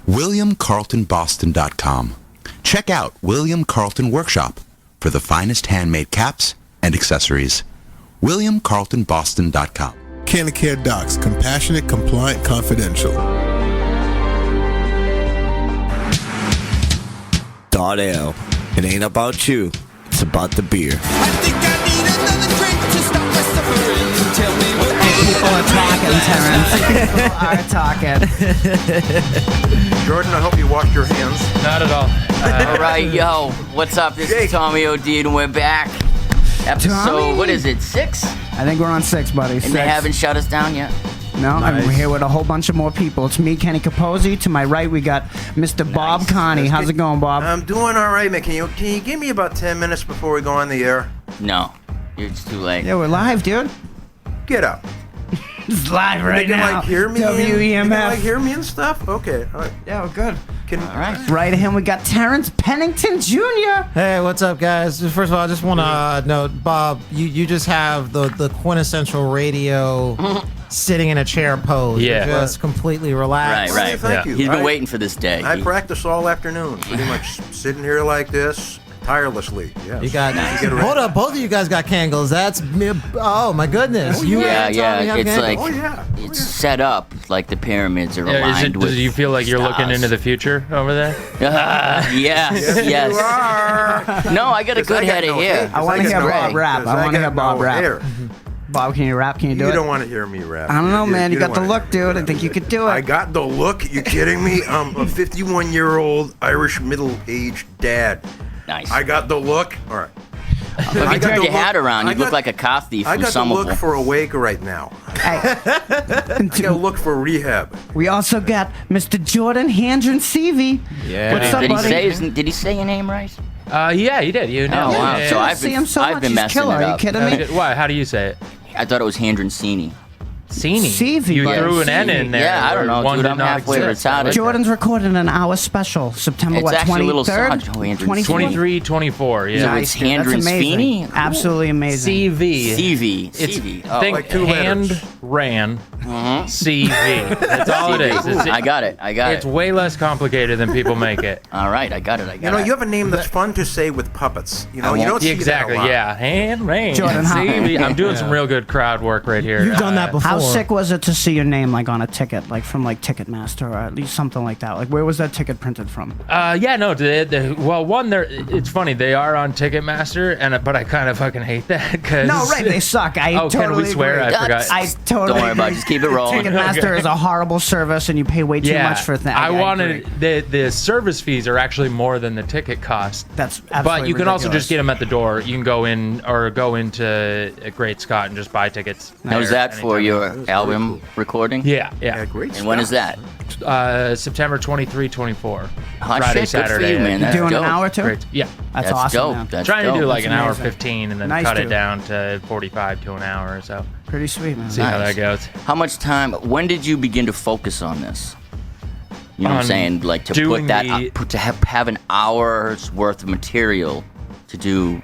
WilliamCarltonBoston.com. Check out William Carlton Workshop for the finest handmade caps and accessories. WilliamCarltonBoston.com. Canacare Docs, compassionate, compliant, confidential. Dot Ale. It ain't about you. It's about the beer. I think I need another drink to stop my suffering. Tell me what People are talking, Terance. People are talking. Jordan, I hope you washed your hands. Not at all. All right, yo, what's up? This is Tommy O'D, and we're back. Episode, Tommy? what is it, 6? I think we're on 6, buddy. And 6. they haven't shut us down yet. No, Nice. and we're here with a whole bunch of more people. It's me, Kenny Capozzi. To my right, we got Mr. Bob Carney. How's it going, Bob? I'm doing all right, man. Can you give me about 10 minutes before we go on the air? No, it's too late. Yeah, we're live, dude. Get up. It's live right you can, now. like, hear me? You WEMF. can, like, hear me and stuff? Okay. All right. Yeah, we're good. All right. Right at him, we got Terance Pennington Jr. Hey, what's up, guys? First of all, I just want to note, Bob, you just have the quintessential radio sitting in a chair pose. Yeah. You're just completely relaxed. Right. Thank you. He's been waiting for this day. I practice all afternoon, pretty much sitting here like this, tirelessly. Yes. You got get ready. hold up, both of you guys got Kangles. That's oh my goodness. You yeah, and Tommy have it's Kangles? like Oh, yeah. Oh, it's yeah. set up like the pyramids are Yeah, aligned with. do you feel like you're looking stars. into the future over there? Yes. You are. No, I got a 'Cause good I got head of no hair. hair. I want to hear Great. Bob rap. I want to hear Bob rap. Hair. Bob, can you rap? Can you do You it? don't want to hear me rap. I don't know, man. You got the don't look, wanna hear me dude. I rap. think you could do it. I got the look? You kidding me? I'm a 51-year-old Irish middle-aged dad. Nice. I got the look. All right. If you I got turned the your hat look- around, I you look got- like a car thief I from got the look Somerville. for awake right now. Hey. I got a look for rehab. We also got Mr. Jordan Handren-Seavy. Yeah. What's up, Did he buddy? did he say your name right? Yeah, you did. You know. Oh, wow. Yeah, So yeah. I've See been, him so I've much. been He's messing killer. it Are you up. kidding me? Why? How do you say it? I thought it was Handren-Seavy. Seavy. You buddy. threw an N in there. Yeah, I don't know, One dude. did I'm not halfway exist. retarded. Jordan's recording an hour special, September It's actually a little 23rd? song. Oh, Handren-Seavy. 23, 24. Yeah. So Nice, it's dude. That's Handren-Seavy? amazing. Absolutely amazing. CV. CV. It's CV. Oh, think like two hand letters. ran CV. That's all it is. I got it. It's way less complicated than people make it. All right, I got it. You know, you have a name that's fun to say with puppets. You know, I you won't- don't see Exactly. that a lot. Yeah. Hand ran. Jordan, how- CV. I'm doing some real good crowd work right here. You've done that before. How sick was it to see your name like on a ticket, like from like Ticketmaster or at least something like that? Like where was that ticket printed from? Well, one, it's funny. They are on Ticketmaster, but I kind of fucking hate that because No, right? They suck. I Oh, totally can we swear? agree. I forgot. I totally Don't worry about it. agree. Just keep it rolling. Ticketmaster is a horrible service, and you pay way too much for things. I wanted the service fees are actually more than the ticket cost. That's But absolutely you can also ridiculous. just get them at the door. You can go into Great Scott and just buy tickets. Now, is there that for anytime. your album recording? Yeah. Yeah, great And when is stuff. that? September 23, 24. Hot Friday, shit, good for Saturday. you, man. You That's doing dope. an hour too? Great. Yeah. That's That's awesome. dope. Man. That's Trying to dope. do like That's an hour amazing. 15 and then Nice, cut dude. it down to 45 to an hour or so. Pretty sweet, man. See how that Nice. goes. How much time? When did you begin to focus on this? You know what I'm On saying? Like to doing put that, the- to have an hour's worth of material to do,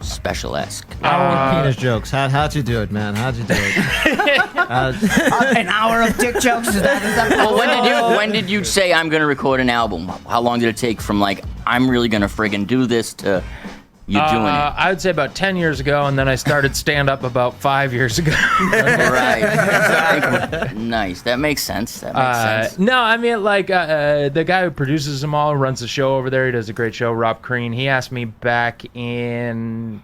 special-esque. Penis jokes. How'd you do it, man? How'd you do it? An hour of dick jokes? Is that Well, when did you say I'm gonna record an album? How long did it take from like I'm really gonna friggin' do this to you doing it? I would say about 10 years ago, and then I started stand up about 5 years ago. Right. Nice. That makes sense. That makes sense. No, I mean, like, the guy who produces them all, runs the show over there, he does a great show, Rob Crean. He asked me back in,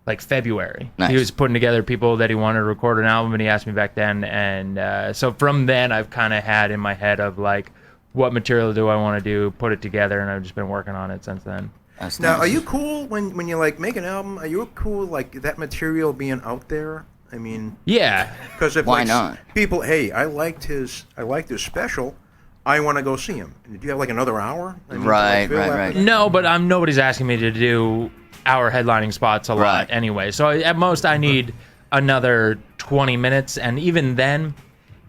like, February. Nice. He was putting together people that he wanted to record an album, and he asked me back then. And so from then, I've kind of had in my head of, like, what material do I want to do, put it together, and I've just been working on it since then. That's Now, nice. are you cool when you like make an album? Are you cool like that material being out there? I mean, Yeah. because if Why like, not? people, hey, I liked his special, I want to go see him. Do you have like another hour? I mean, to, Right, like, fill right, after right. that? No, but nobody's asking me to do our headlining spots a lot Right. anyway. So at most, I need another 20 minutes, and even then,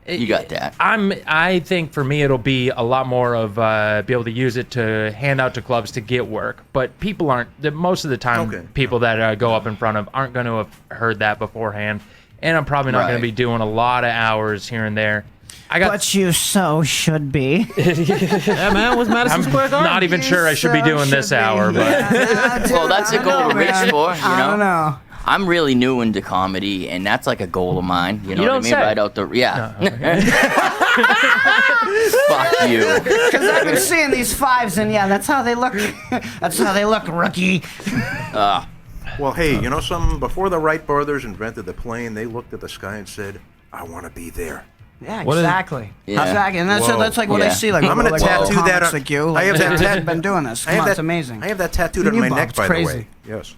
You got that. I think for me it'll be a lot more of be able to use it to hand out to clubs to get work. But people aren't. Most of the time, Okay. people that go up in front of aren't going to have heard that beforehand. And I'm probably not going Right. to be doing a lot of hours here and there. But you so should be. Yeah, man, it was Madison Square Garden. Not even sure I should be doing this hour, but Well, that's a goal to reach for, you I don't know? know. I'm really new into comedy, and that's like a goal of mine. You know You what I don't mean? say. Right out the Fuck you. Because I've been seeing these fives, and yeah, that's how they look. That's how they look, rookie. Well, hey, you know something? Before the Wright brothers invented the plane, they looked at the sky and said, "I want to be there." Yeah, What is- exactly. Yeah. Exactly, and that's Whoa. that's like what I Yeah. see. Like I'm gonna like, tattoo comics that on- like you. I Like, have that they've been doing this. Come on, it's amazing. I have that tattooed You on my Bob, neck, it's by crazy. the way. Yes.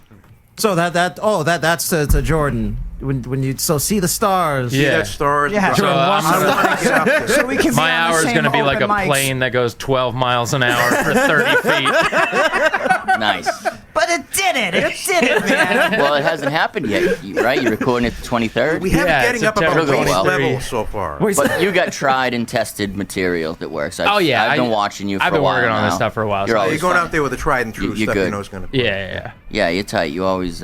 So that's to Jordan. When you see the stars. Yeah. That stars. Yeah. So I'm I gonna- want to get up there. So we can my be on the hour is same going to be like a open mics. plane that goes 12 miles an hour for 30 feet. Nice. But it did it. It did it, man. Well, it hasn't happened yet, right? You're recording it the 23rd? We have Yeah, it getting up about September 20 12th. levels so far. But you got tried and tested material that works. Oh, yeah, I've been watching you for I've been a while working on this now. stuff for a while. You're so- always You're going fun. out there with the tried and true You're stuff good. you know is going to. Yeah. Yeah, you're tight. You always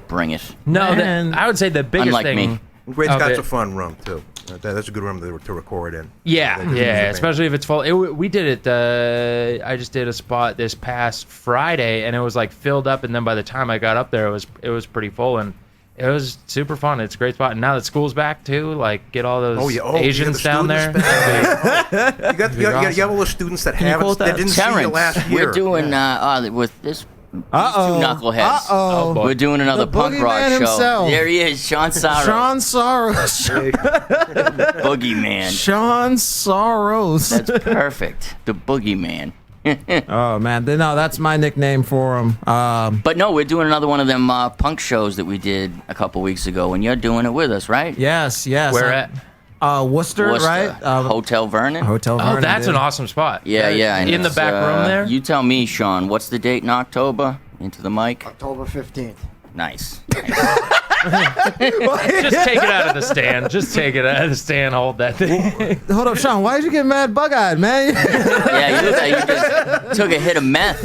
bring it. No, Man. I would say the biggest Unlike thing. me. Great of Scott's it- a fun room too. That's a good room to record in. Yeah, They can use yeah, the especially if it's full. We did it. I just did a spot this past Friday, and it was like filled up. And then by the time I got up there, it was pretty full, and it was super fun. It's a great spot. And now that school's back too, like get all those you Asians got down the there. students back. you got all those students that you haven't quote that that? didn't see you Terance, last year. we're doing with this. These two knuckleheads. Uh-oh. boy. We're doing another The punk rock boogeyman show. himself. There he is, Shawn Sarro. Sean Sorrows. Boogeyman. Sean Sorrows. That's perfect. The Boogeyman. Oh man, no, that's my nickname for him. But no, we're doing another one of them punk shows that we did a couple weeks ago, and you're doing it with us, right? Yes. Where at? Worcester, Worcester. right? Hotel Vernon. Hotel Vernon. Oh, that's dude. an awesome spot. Yeah, yeah. and In the it's, back room there. You tell me, Shawn. What's the date in October? Into the mic. October 15th. Nice. Just take it out of the stand. Just take it out of the stand. Hold that thing. Hold up, Sean. Why'd you get mad bug-eyed, man? Yeah, you look like you just took a hit of meth.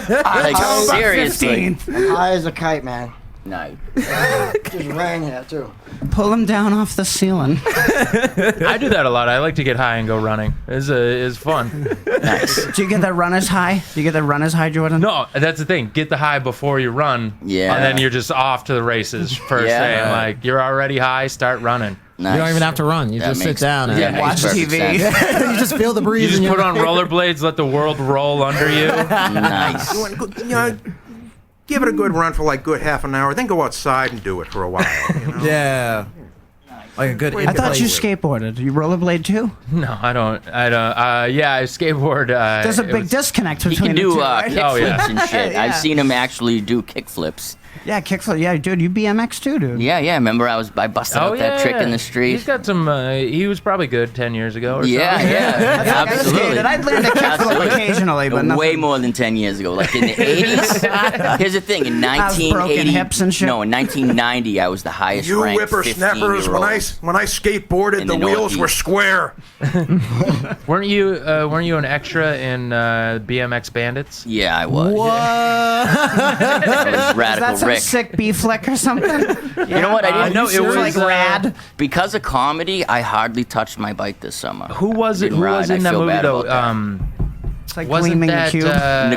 Like seriously. I'm high as a kite, man. No. Just rain here, too. Pull him down off the ceiling. I do that a lot. I like to get high and go running. It's fun. Nice. Do you get the runner's high? Do you get the runner's high, Jordan? No, that's the thing. Get the high before you run. Yeah. And then you're just off to the races first Yeah. day. And like you're already high, start running. Nice. You don't even have to run. You That just sit makes- down and yeah, makes Watch perfect TV. sense. you just feel the breeze. You just in your- put on rollerblades, let the world roll under you. Nice. You know, give it a good run for like good half an hour, then go outside and do it for a while. You know? Yeah. Like a good. I thought you in-place- skateboarded. You rollerblade too? No, I don't. Yeah, I skateboard. There's a it big was- disconnect He between can the do two, right? kickflips Oh, yeah. and shit. Yeah. I've seen him actually do kickflips. Yeah, kickflip. Yeah, dude, you BMX too, dude. Yeah, yeah. Remember, I busted out that trick in the street. He's got some. He was probably good 10 years ago or Yeah, something. yeah, I absolutely. skated. I'd land a kickflip Absolutely. occasionally, but Way nothing. more than 10 years ago. Like in the 80s. Here's the thing. In I was broken 1980, hips and shit. no, in 1990, I was the highest You ranked whippersnappers, when I 15-year-old. skateboarded, In the the wheels were Northeast. square. Weren't you an extra in BMX Bandits? Yeah, I was. What? I was Is Radical that some Rick. sick B flick or something? You know what? I didn't know it was like rad. Because of comedy, I hardly touched my bike this summer. Who was it? Didn't Who ride. was in I that feel movie bad though? about that. It's like Wasn't gleaming that the cube.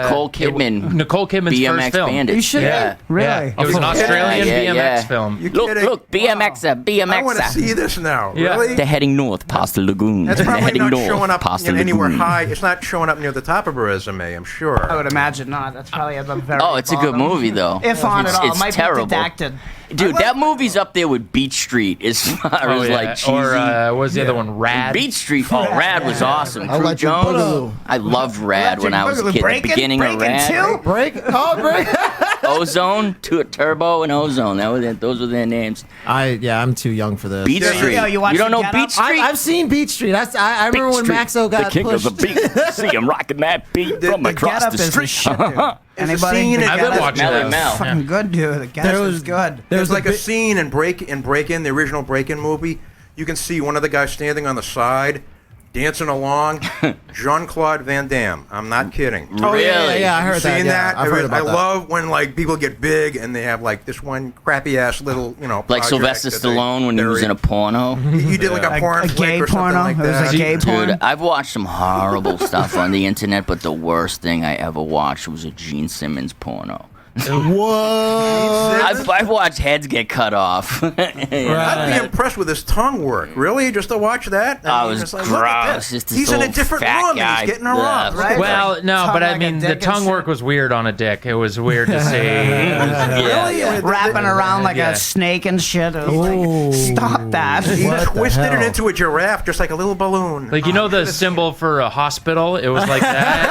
Nicole Kidman. Nicole Kidman's BMX first film. Bandit. You should Yeah. really. Yeah, it was an Australian Yeah, BMX yeah. film. You Look, kidding? look, BMXer, I want to BMXer. see this now. Yeah. Really? They're heading north past the lagoon. That's They're probably heading not north showing up past the anywhere lagoon. high. It's not showing up near the top of her resume, I'm sure. I would imagine not. That's probably at the very Oh, it's a good bottom. movie though. If on it's, at all, it's it might terrible. be redacted. Dude, that movie's up there with Beach Street as far Oh, as yeah. like cheesy. Or what was the other one? Rad. Beach Street. Oh, Rad was awesome. Crew Electric Jones. Boogaloo. I loved Rad when I was a Boogaloo. kid. The Breaking- beginning of Breaking Rad. too? Break. Oh, break. Ozone, Turbo, and Ozone. Those were their names. I'm too young for this. Beach Yeah, Street. you watched don't the know Get Beach Up? Street? I've seen Beach Street. I remember when Street, Maxo got the king pushed. of the beat. See him rocking that beat from The across Get Up the is the street. shit, dude. Anybody? scene The in- I've Get been Up watching Melly those. Mel. fucking good, dude. The Get There Up was- is good. There's a like a bit- scene in Break In, the original Break In movie. You can see one of the guys standing on the side, dancing along. Jean-Claude Van Damme. I'm not kidding. Oh, yeah, I heard that. Seen Yeah, that? I've heard about that. I love when like people get big and they have like this one crappy ass little, Like project Sylvester that Stallone when he was in a porno. You did like a porn a flick gay or something porno? like It was that. a gay porn? Dude, I've watched some horrible stuff on the internet, but the worst thing I ever watched was a Gene Simmons porno. What? I've watched heads get cut off. I'd be impressed with his tongue work. Really? Just to watch that? I mean, was it's like, look at gross. this. Just this He's in a little different fat room and guy. he's getting her off. Right? Well, no, Tongue but I like a mean, the dick and tongue shit. work was weird on a dick. It was weird to see. Yeah. Wrapping around like Yeah. a snake and shit. It was Ooh. like, stop that. He What the twisted it hell? into a giraffe just like a little balloon. Like, you know the symbol for a hospital? It was like that.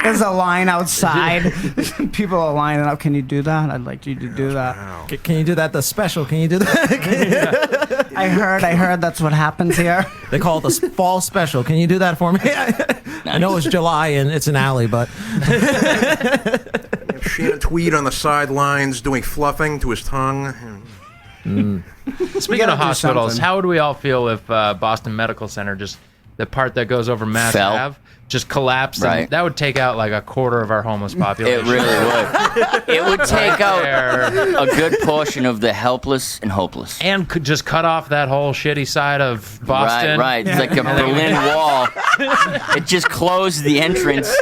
There's a line outside. People are lining up. Can you do that? I'd like you to do that. Can you do that? The special? Can you do that? I heard that's what happens here. They call it the fall special. Can you do that for me? I know it's July and it's an alley, but Shannon Tweed on the sidelines doing fluffing to his tongue. Speaking gotta of do hospitals, something. how would we all feel if Boston Medical Center, just the part that goes over Mass Fell. Ave, just collapsed? Right. And that would take out like a quarter of our homeless It population. really would. It would take out There. a good portion of the helpless and hopeless. And could just cut off that whole shitty side of Boston. Right. It's like a Berlin Wall. It just closed the entrance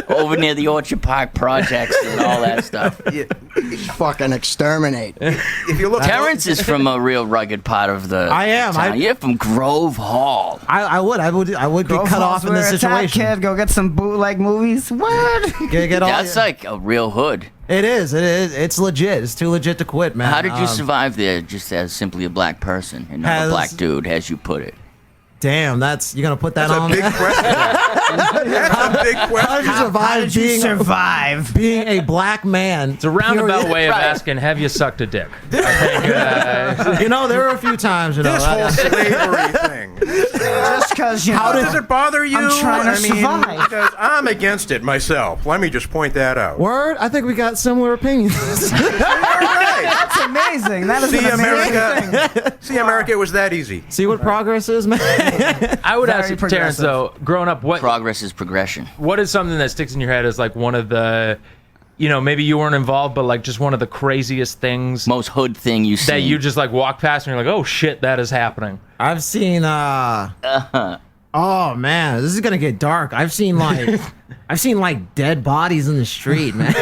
over near the Orchard Park projects and all that stuff. Fucking exterminate. If you look, Terrence is from a real rugged part of the I am. town. You're from Grove Hall. I would be cut off in this situation. Kid, go get some bootleg movies. What? Get all That's like a real hood. It is. It's legit. It's too legit to quit, man. How did you survive there just as simply a black person and not Has- a black dude, as you put it? Damn, you're gonna put that that's a on. big question. That's a big How did question. you survive Survive. being a black man? It's a roundabout period? way of Right. asking, have you sucked a dick? I think, You know, there were a few times. You know, This whole slavery thing. Just because you How know. does it bother you? I'm trying to survive. Because I'm against it myself. Let me just point that out. word. I think we got similar opinions. That's amazing. That is See, an amazing thing. America. See, America, it was that easy. See what progress is, man. I would Very ask you, Terrence, progressive. though, growing up, Progress is progression. what is something that sticks in your head as like one of the, maybe you weren't involved, but like just one of the craziest things Most hood thing you see. that you just like walk past and you're like, oh shit, that is happening. I've seen. Oh man, this is gonna get dark. I've seen like dead bodies in the street, man.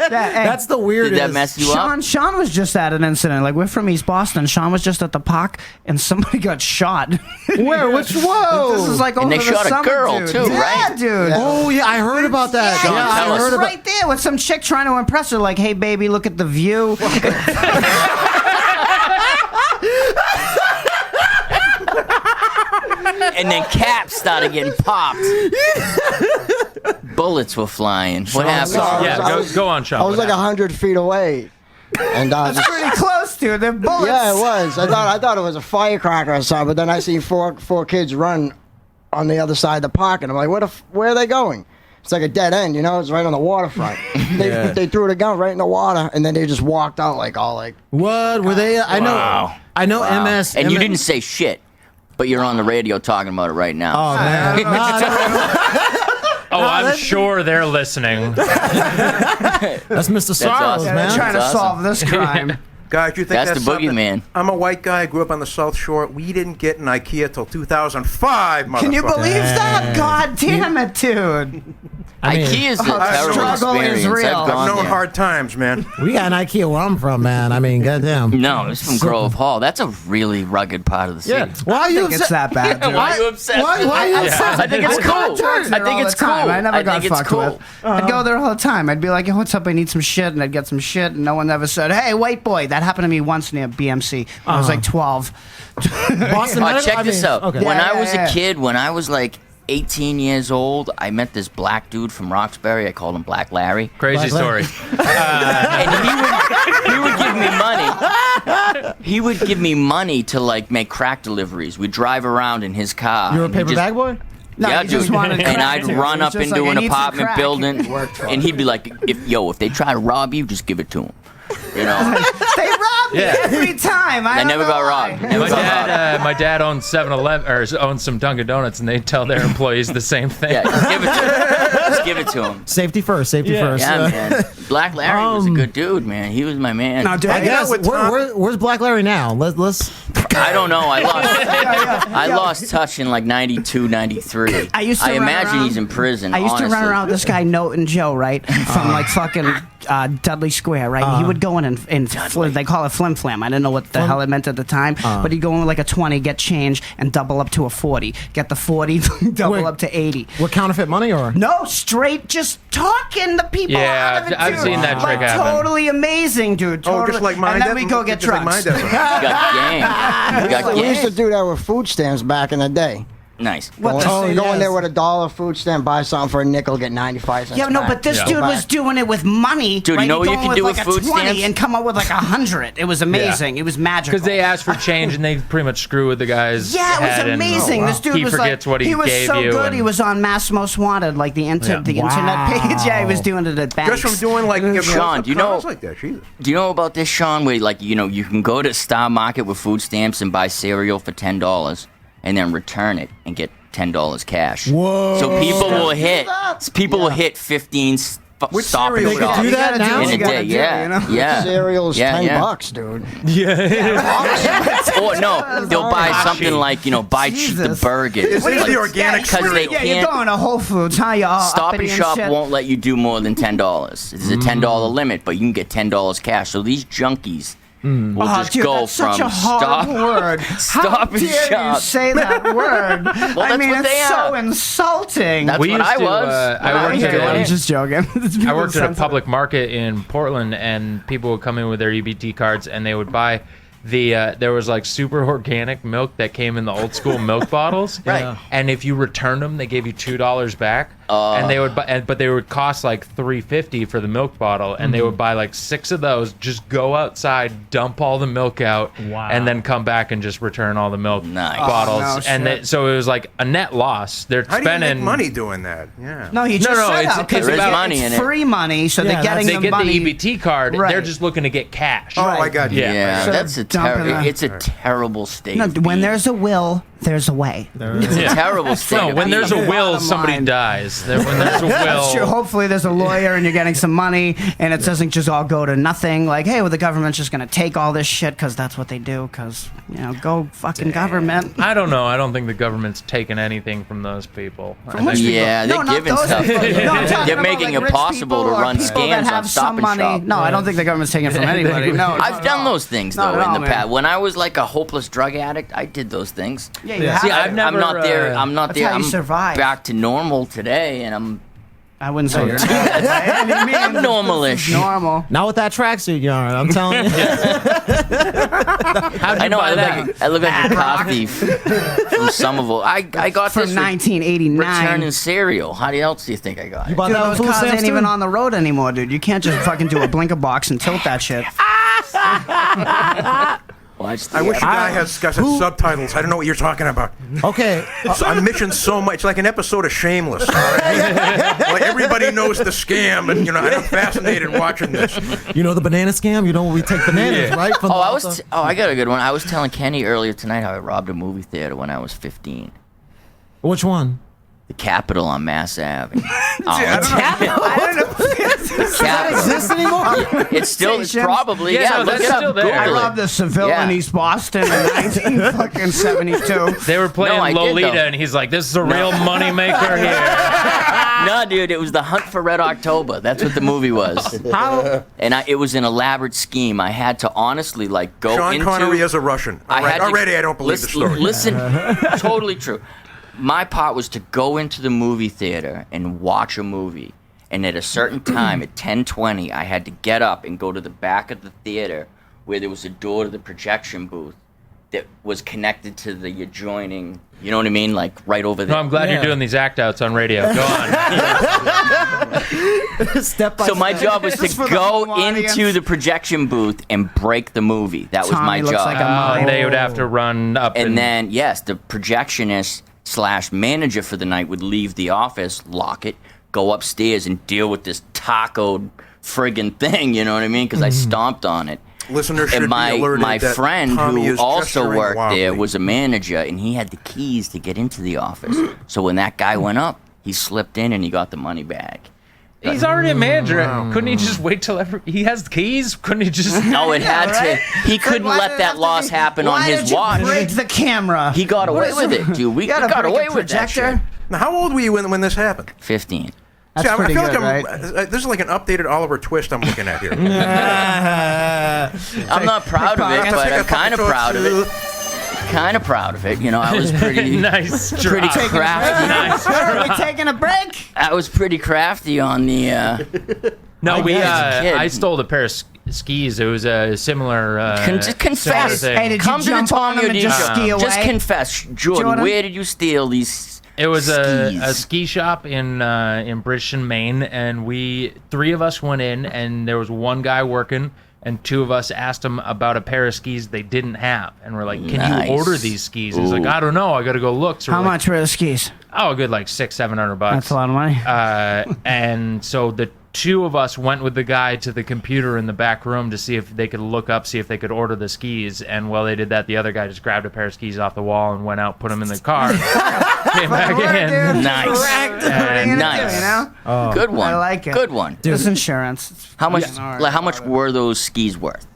That's the weirdest. Did that mess you up? Sean was just at an incident. Like, we're from East Boston. Sean was just at the park, and somebody got shot. Where? Which? Whoa! This is like And over they the shot a summer, girl, dude. too, Yeah, right? dude. Oh yeah, I heard about that. Sean, yeah, tell I us. heard about. Right there with some chick trying to impress her. Like, hey, baby, look at the view. And then caps started getting popped. Bullets were flying. What happened? sorry. Yeah, I was- go on, Sean. I was What like happened? 100 feet away. And That's pretty close, dude. They're bullets. yeah, it was. I thought it was a firecracker or something, but then I seen four kids run on the other side of the park, and I'm like, where are they going? It's like a dead end, you know? It's right on the waterfront. They threw the gun right in the water, and then they just walked out like all like. What were they? I know. Wow. I know. Wow. MS. And you MS didn't say shit, but you're on the radio talking about it right now. Oh man. Oh, I'm sure they're listening. That's Mr. Sarro's, awesome. They're man. trying to That's solve this crime. Guys, you think That's that's the something? boogeyman. I'm a white guy, grew up on the South Shore. We didn't get an IKEA till 2005, motherfucker. Can you believe that? God damn it, dude. I mean, IKEA is a the terrible struggle is experience. real. I've gone I've known there. hard times, man. We got an IKEA where I'm from, man. I mean, goddamn. No, it's from Grove Hall. That's a really rugged part of the city. Why are I you think it's that bad, dude. Why are you obsessed? Why are you obsessed? I think it's cool. I I think it's cool. I never got think it's fucked cool. with. I'd go there all the time. I'd be like, "Yo, what's up? I need some shit," and I'd get some shit, and no one ever said, "Hey, white boy." That happened to me once near BMC. I was like 12. Boston Oh, Medical? check I this mean, out. okay. When Yeah, I was yeah. a kid, when I was like 18 years old, I met this black dude from Roxbury. I called him Black Larry. Crazy story. And he would give me money. He would give me money to like make crack deliveries. We'd drive around in his car. You were a and he paper just- bag boy? No, yeah, he just dude. wanted And crack, I'd too. run It was up just into like, an "I need some apartment crack." building, and he'd be like, "If they try to rob you, just give it to them." You know. They robbed Yeah. Every time. I never don't know got why. robbed. My dad owns 7-Eleven or owns some Dunkin' Donuts, and they tell their employees the same thing. Yeah, just give it to him. Just give it to him. Safety first. Safety first. Yeah, man. Black Larry was a good dude, man. He was my man. No, dude, I guess where's Black Larry now? Let's. I don't know. I lost touch in like 92, 93. I used to run imagine around- he's in prison. I used to run honestly. around with this guy, Note and Joe, right? From like fucking Dudley Square, right? And he would go in they call it flim flam. I didn't know what the hell it meant at the time. But he'd go in with like a 20, get change, and double up to a 40. Get the 40, double Wait. up to 80. What, counterfeit money or? No, straight just talking the people Yeah, out of it, I've dude. seen that trick like, happen. Totally amazing, dude. Totally. Oh, just like mine. And then we go get just like drugs. my dad. You got game. You got We used to game. do that with food stamps back in the day. Nice. What the- Go in yes. there with $1 food stamp, buy something for a nickel, get 95 cents. Yeah, no, back. but this Yeah. dude was doing it with money. Dude, you right? know what He'd you go can in do with with like food a 20 stamps? and come up with like 100. It was amazing. It was magical. Because they ask for change and they pretty much screw with the guy's Yeah, it head was and amazing. This dude he was forgets like, what he was gave so you. good. and- He was on Mass Most Wanted, like the internet page. Yeah, he was doing it at banks. Just from doing like Sean, do you know- like that? Jesus. Do you know about this, Sean? Where like you can go to Star Market with food stamps and buy cereal for $10, and then return it and get $10 cash. Whoa. So people will hit 15 Which stop and cereal? They can shop do that now? in a gotta day. do, Yeah, you know? yeah. Cereal's Yeah, yeah. $10, dude. Or no, they'll buy something like buy the Jesus. burgers. Is this the organic Because they cereal? Yeah, you're can't. going to Whole Foods, huh? You're all Stop and uppity Shop shit. won't let you do more than $10. There's a $10 limit, but you can get $10 cash. So these junkies will Oh, just dude, go that's from such a hard stop, word. stop How and dare shop. you say that word? I that's mean, what it's they so are. insulting. That's We what used I to, was. I when worked was at doing a- I'm it. just joking. I worked at a public market in Portland, and people would come in with their EBT cards, and they would buy there was like super organic milk that came in the old school milk bottles, Right. And if you returned them, they gave you $2 back, and they would buy, but they would cost like $3.50 for the milk bottle, and they would buy like 6 of those, just go outside, dump all the milk out, and then come back and just return all the milk Nice. bottles, Oh, no and shit. so it was like a net loss. They're How do you spending make money doing that? Yeah. No, he just no, said it's- that, 'cause it's There is about- money in it's it. free money, so they're getting They the get money. the EBT card. Right. They're just looking to get cash. Oh, I got you. Yeah, So that's a dumping the- it's a terrible state. No, of when being. there's a will, there's a way. It's a terrible state. No, of when there's a being. will, Bottom somebody line. dies. When there's a will, That's true. Hopefully, there's a lawyer and you're getting some money, and it doesn't just all go to nothing. Like, hey, well, the government's just gonna take all this shit because that's what they do. Because go fucking government. I don't know. I don't think the government's taking anything from those people. I which think- Yeah, they're No, not giving those stuff. people. No, I'm talking They're about, making like, it rich possible people to or run people that scams on have Stop some and money. Shop. No, I don't think the government's taking it from anybody. No, I've done those things Not though at in all, the man. past. When I was like a hopeless drug addict, I did those things. Yeah, you have. See, I've never. I'm not there. I'm not That's there. how you I'm survive. back to normal today, and I'm I wouldn't say you're not. By any means. I'm normalish. Normal. Not with that tracksuit, yarn. I'm telling you. How'd you I know. buy that? I look like a car thief from Somerville. I got From this for 1989. returning cereal. How else do you think I got You it? bought Dude, that those with food cars stamps ain't even too? on the road anymore, dude. You can't just fucking do a blinker box and tilt that shit. Watch the I wish a guy has got subtitles. I don't know what you're talking about. Okay. So I'm missing so much. Like an episode of Shameless. All right? Like everybody knows the scam, and I'm fascinated watching this. You know the banana scam? You know where we take bananas, right? From I got a good one. I was telling Kenny earlier tonight how I robbed a movie theater when I was 15. Which one? The Capitol on Mass Ave. Does that exist anymore? It's still, it's Stations? probably, Yeah, no, look that's it up, still there. Google I it. robbed the Seville in East Boston in 1972. They were playing No, I did, Lolita, though. and he's like, "This is a real moneymaker here." No, dude, it was The Hunt for Red October. That's what the movie was. How? And it was an elaborate scheme. I had to honestly go Sean into... Connery as a Russian. All right, had to- already, I don't believe the story. Listen, totally true. My part was to go into the movie theater and watch a movie. And at a certain time, at 10:20, I had to get up and go to the back of the theater where there was a door to the projection booth that was connected to the adjoining, you know what I mean? Like right over there. No, I'm glad you're doing these act outs on radio. Go on. Step by So my step. job was This is for to the go home audience. into the projection booth and break the movie. That was my Tommy looks job. like a They would have to run up And then, yes, the projectionist / manager for the night would leave the office, lock it, go upstairs and deal with this tacoed friggin' thing, you know what I mean? Because I stomped on it. Listeners should And be alerted my that friend Tommy who is also gesturing worked there wildly. was a manager, and he had the keys to get into the office. So when that guy went up, he slipped in and he got the money back. He's already a manager. Couldn't he just wait till he has the keys? Couldn't he just? No, it had right? to. He couldn't Why let did it that have to loss be- happen on why his did you watch. break the camera. He got away What is with it, dude. We gotta got break away a with that projector? shit. Now, how old were you when this happened? 15. That's See, I pretty feel good, like right? this is like an updated Oliver Twist I'm looking at here. I'm not proud of it, but I'm kind of proud of it. Kind of proud of it. You know, I was pretty Nice pretty try. crafty. Nice Are try. we taking a break? I was pretty crafty on the. No, we. as a kid. I stole a pair of skis. It was a similar. Just confess. similar thing. Hey, did Come you to the jump on Tommy them and O'Dean just show. ski away? Just confess, Jordan. Where did you steal these? It was skis? a ski shop in Bridgeton, Maine, and three of us went in, and there was one guy working, and two of us asked him about a pair of skis they didn't have, and we're like, "Can Nice. you order these skis?" He's like, "I don't know. I got to go look." So How we're like, much were the skis? Oh, a good like $600-700. That's a lot of money. And so the two of us went with the guy to the computer in the back room to see if they could see if they could order the skis. And while they did that, the other guy just grabbed a pair of skis off the wall and went out, put them in the car, came back in. Nice. Nice. You know? Good one. I like it. Good one. It's insurance. How much? Yeah. Like, how much were those skis worth?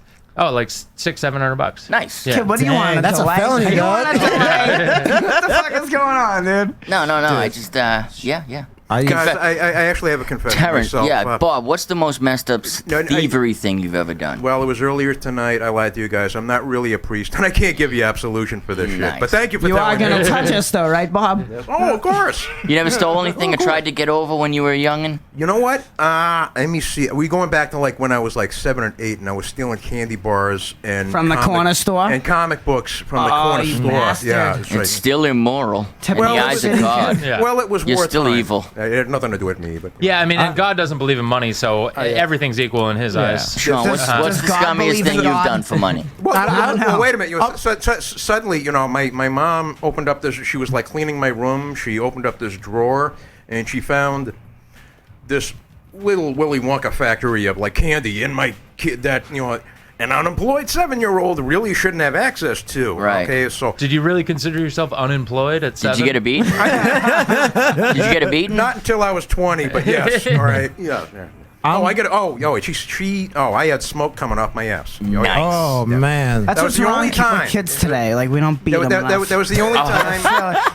Oh, like $600-700. Nice. Yeah. Kid, what do you want? That's a delay? felony, You want a dog. delay? What the fuck is going on, dude? No. I just yeah. Guys, I actually have a confession Terrence, myself. yeah, Bob, what's the most messed up No, thievery thing you've ever done? Well, it was earlier tonight. I lied to you guys. I'm not really a priest, and I can't give you absolution for this Nice. shit. But thank you for You are telling going me. to touch us, though, right, Bob? Oh, of course. You never stole anything or tried to get over when you were a youngin'? You know what? Let me see. We going back to like when I was like 7 or 8, and I was stealing candy bars and From the corner store? and comic books from the Oh, corner you store. bastard. Yeah, that's It's right. still immoral in Well, the it eyes was- of God. Yeah. Well, it was You're wartime. still evil. It had nothing to do with me, but Yeah, I mean, and God doesn't believe in money, so everything's equal in His eyes. Sean, what's Does the God scummiest believe thing in you've God? done for money? Well, I don't know. wait a minute. Suddenly, you know, my mom opened up this. She was like cleaning my room. She opened up this drawer, and she found this little Willy Wonka factory of like candy in my kid that, you know, an unemployed 7-year-old really shouldn't have access to. Right. Okay, so Did you really consider yourself unemployed at 7? Did you get a beat? Did you get a beat? not until I was 20, but yes. All right. Yeah. I get. I had smoke coming off my ass. Nice. Oh man. That's That what's was the wrong only time. with kids today. Like, we don't beat them enough. That was the only time.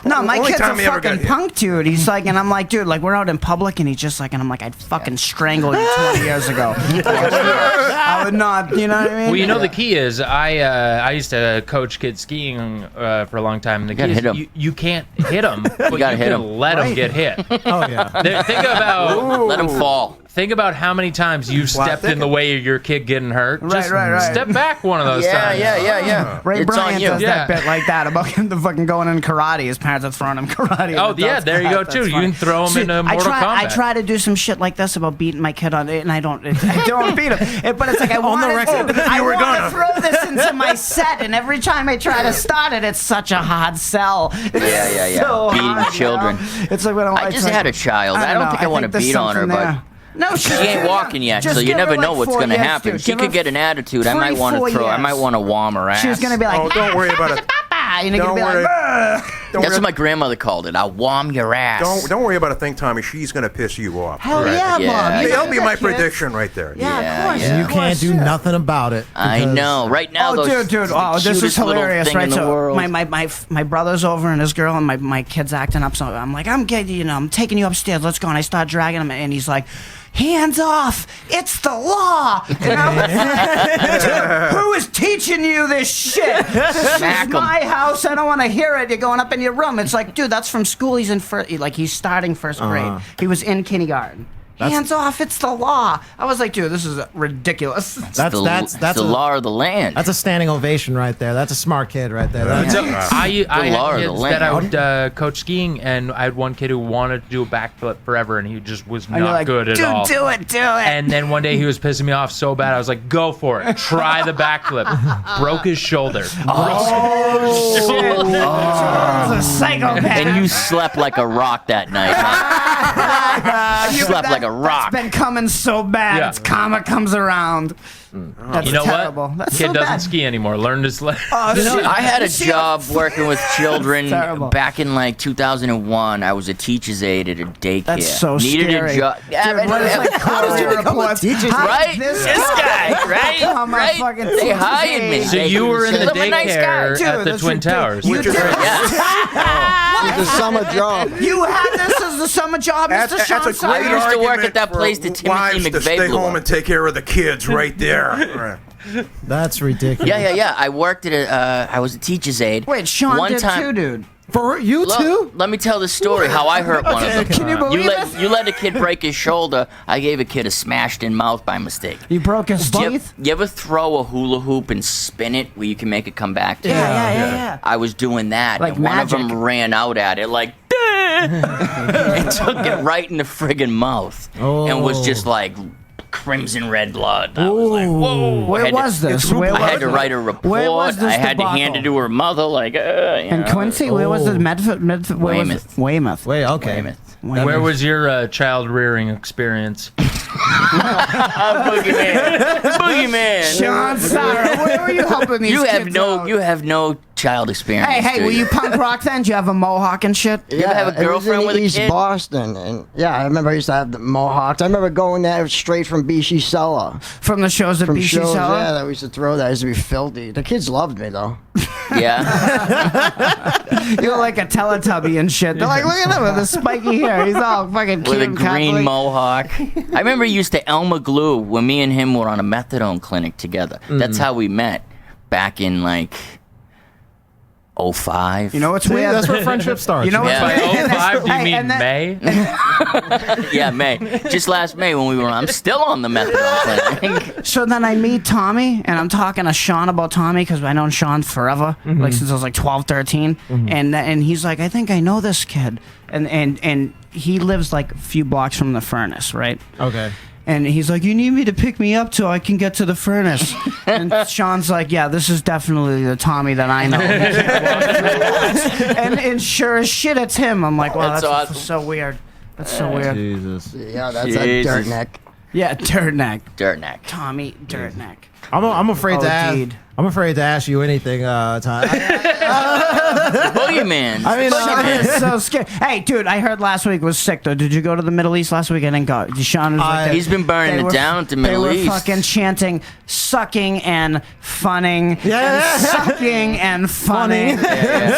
No, my Only kid's a time he ever got fucking hit. punk dude. He's like, and I'm like, dude, like, we're out in public, and he's just like, and I'm like, I'd fucking strangle you 20 years ago. I would not, you know what I mean? Well, you know, the key is I used to coach kids skiing for a long time. And the gotta key hit 'em. is you can't hit them, but you gotta hit can 'em. let them get hit. Oh yeah. Think about Let him fall. Think about how many times you've stepped in the way of your kid getting hurt. Just right. step back one of those times. Yeah. Ray It's Bryant on you. does Yeah. that bit like that about him fucking going in karate. His parents are throwing him karate. Oh, in the yeah, adults' there you go, class. too. That's You funny. can throw him See, into Mortal I Kombat. try to do some shit like this about beating my kid on it, and I don't beat him. But it's like I want to throw this into my set, and every time I try to start it, it's such a hard sell. It's Yeah. so Beating hard, you children. know? It's like when I just had a child. I don't think I want to there's beat on her, something but there. No, she ain't walking yet, so you never know what's going to happen. She could get an attitude. I might want to throw. I might want to warm her ass. She was gonna be like, Oh, don't worry about it. and you're gonna Don't be worry. like, "Ugh." That's what my grandmother called it. I'll warm your ass. Don't worry about a thing, Tommy. She's gonna piss you off. Hell yeah, Yeah, Mom. You That'll know be that, my kid. prediction right there. Yeah, Yeah, of course. yeah. You can't do nothing about it. I because- know. Right now, Oh, those dude! the Oh, this is cutest little hilarious, thing right? in the So world. my brother's over and his girl and my kid's acting up. So I'm like, I'm taking you upstairs. Let's go. And I start dragging him, and he's like, hands off! It's the law. And I was like, dude, who is teaching you this shit? This Smack is 'em. my house. I don't want to hear it. You're going up in your room. It's like, dude, that's from school. He's in he's starting first grade. He was in kindergarten. Hands off! It's the law. I was like, dude, this is ridiculous. That's the law of the land. That's a standing ovation right there. That's a smart kid right there. That's, So I law had of the kids land. that I would coach skiing, and I had one kid who wanted to do a backflip forever, and he just was And you're not like, good at dude, all. do it. And then one day he was pissing me off so bad, I was like, go for it. Try the backflip. Broke his shoulder. He's a psychopath. And you slept like a rock that night, huh? You slept like a rock. It's been coming so bad. Yeah. It's karma comes around. That's You know terrible. what? That's Kid so doesn't bad. ski anymore. Learned his lesson. I had a job working with children terrible. back in like 2001. I was a teacher's aide at a daycare. That's so Needed scary. a job. Yeah, Dude, what is like How did you become a teacher's How- right? This This guy, right? Become my Right? fucking They teacher's hired me. aide. So you were in the I'm a nice guy. daycare Dude, at the that's Twin Towers. You did. Yeah. It's a summer job. You had this as the summer job, Mr. Sean That's a Sarro. great I used to work argument at that for place that Timothy wives to McVeigh stay blew home up. and take care of the kids right there. That's ridiculous. Yeah. I worked at I was a teacher's aide. Wait, Sean One did time, too, dude. For you Look, too? let me tell the story how I hurt one of them. Can you believe it? You let a kid break his shoulder. I gave a kid a smashed-in mouth by mistake. You broke his teeth? You ever throw a hula hoop and spin it where you can make it come back to you? Yeah. I was doing that, Like and one of magic. them ran out at it like, and took it right in the friggin' mouth, and was just like crimson red blood. I was like, whoa. Where was this? Where I had was to it? write a Where report. was this I had to hand it to her mother, like, In Quincy? Where was it? Medford? Where was it? Weymouth. Wait, okay. Weymouth. Where was your child rearing experience? Boogeyman. Sean Sarro, where were you helping these You have kids no, out? you have no child experience. Hey, do were you punk rock then? Did you have a mohawk and shit? You ever have a it was girlfriend in with a East kid? Boston, and yeah, I remember I used to have the Mohawks. I remember going there straight from BC Cellar. From the shows at From BC shows, Cellar? yeah, that we used to throw. That used to be filthy. The kids loved me though. Yeah. You were like a Teletubby and shit. They're like, look at him with the spiky hair. He's all fucking cute With a and green cuddly. mohawk. I remember he used to Elmer Glue when me and him were on a methadone clinic together. That's how we met back in like 05. You know what's See, weird? that's where friendship starts. You know what's Yeah. weird? By And 05, do you hey, mean and then- May? Yeah, May. Just last May when we were on. I'm still on the methadone clinic. So then I meet Tommy, and I'm talking to Sean about Tommy because I've known Sean forever, like since I was like 12, 13. And he's like, I think I know this kid. And he lives like a few blocks from the furnace, right? Okay. And he's like, you need me to pick me up so I can get to the furnace. And Sean's like, yeah, this is definitely the Tommy that I know. and sure as shit, it's him. I'm like, wow, That's that's awesome. so weird. That's so weird. Jesus. Yeah, that's that Jesus. dirt neck. Yeah, Dirtneck. Dirtneck. Tommy Dirtneck. I'm afraid to ask. Indeed. I'm afraid to ask you anything, Ty. Boogeyman. I mean, Sean is so scared. Hey, dude, I heard last week was sick though. Did you go to the Middle East last week? I didn't go. Sean was like, He's been burning they it were- down at the Middle They East. were fucking chanting, sucking and funning, Yeah. and sucking and funning,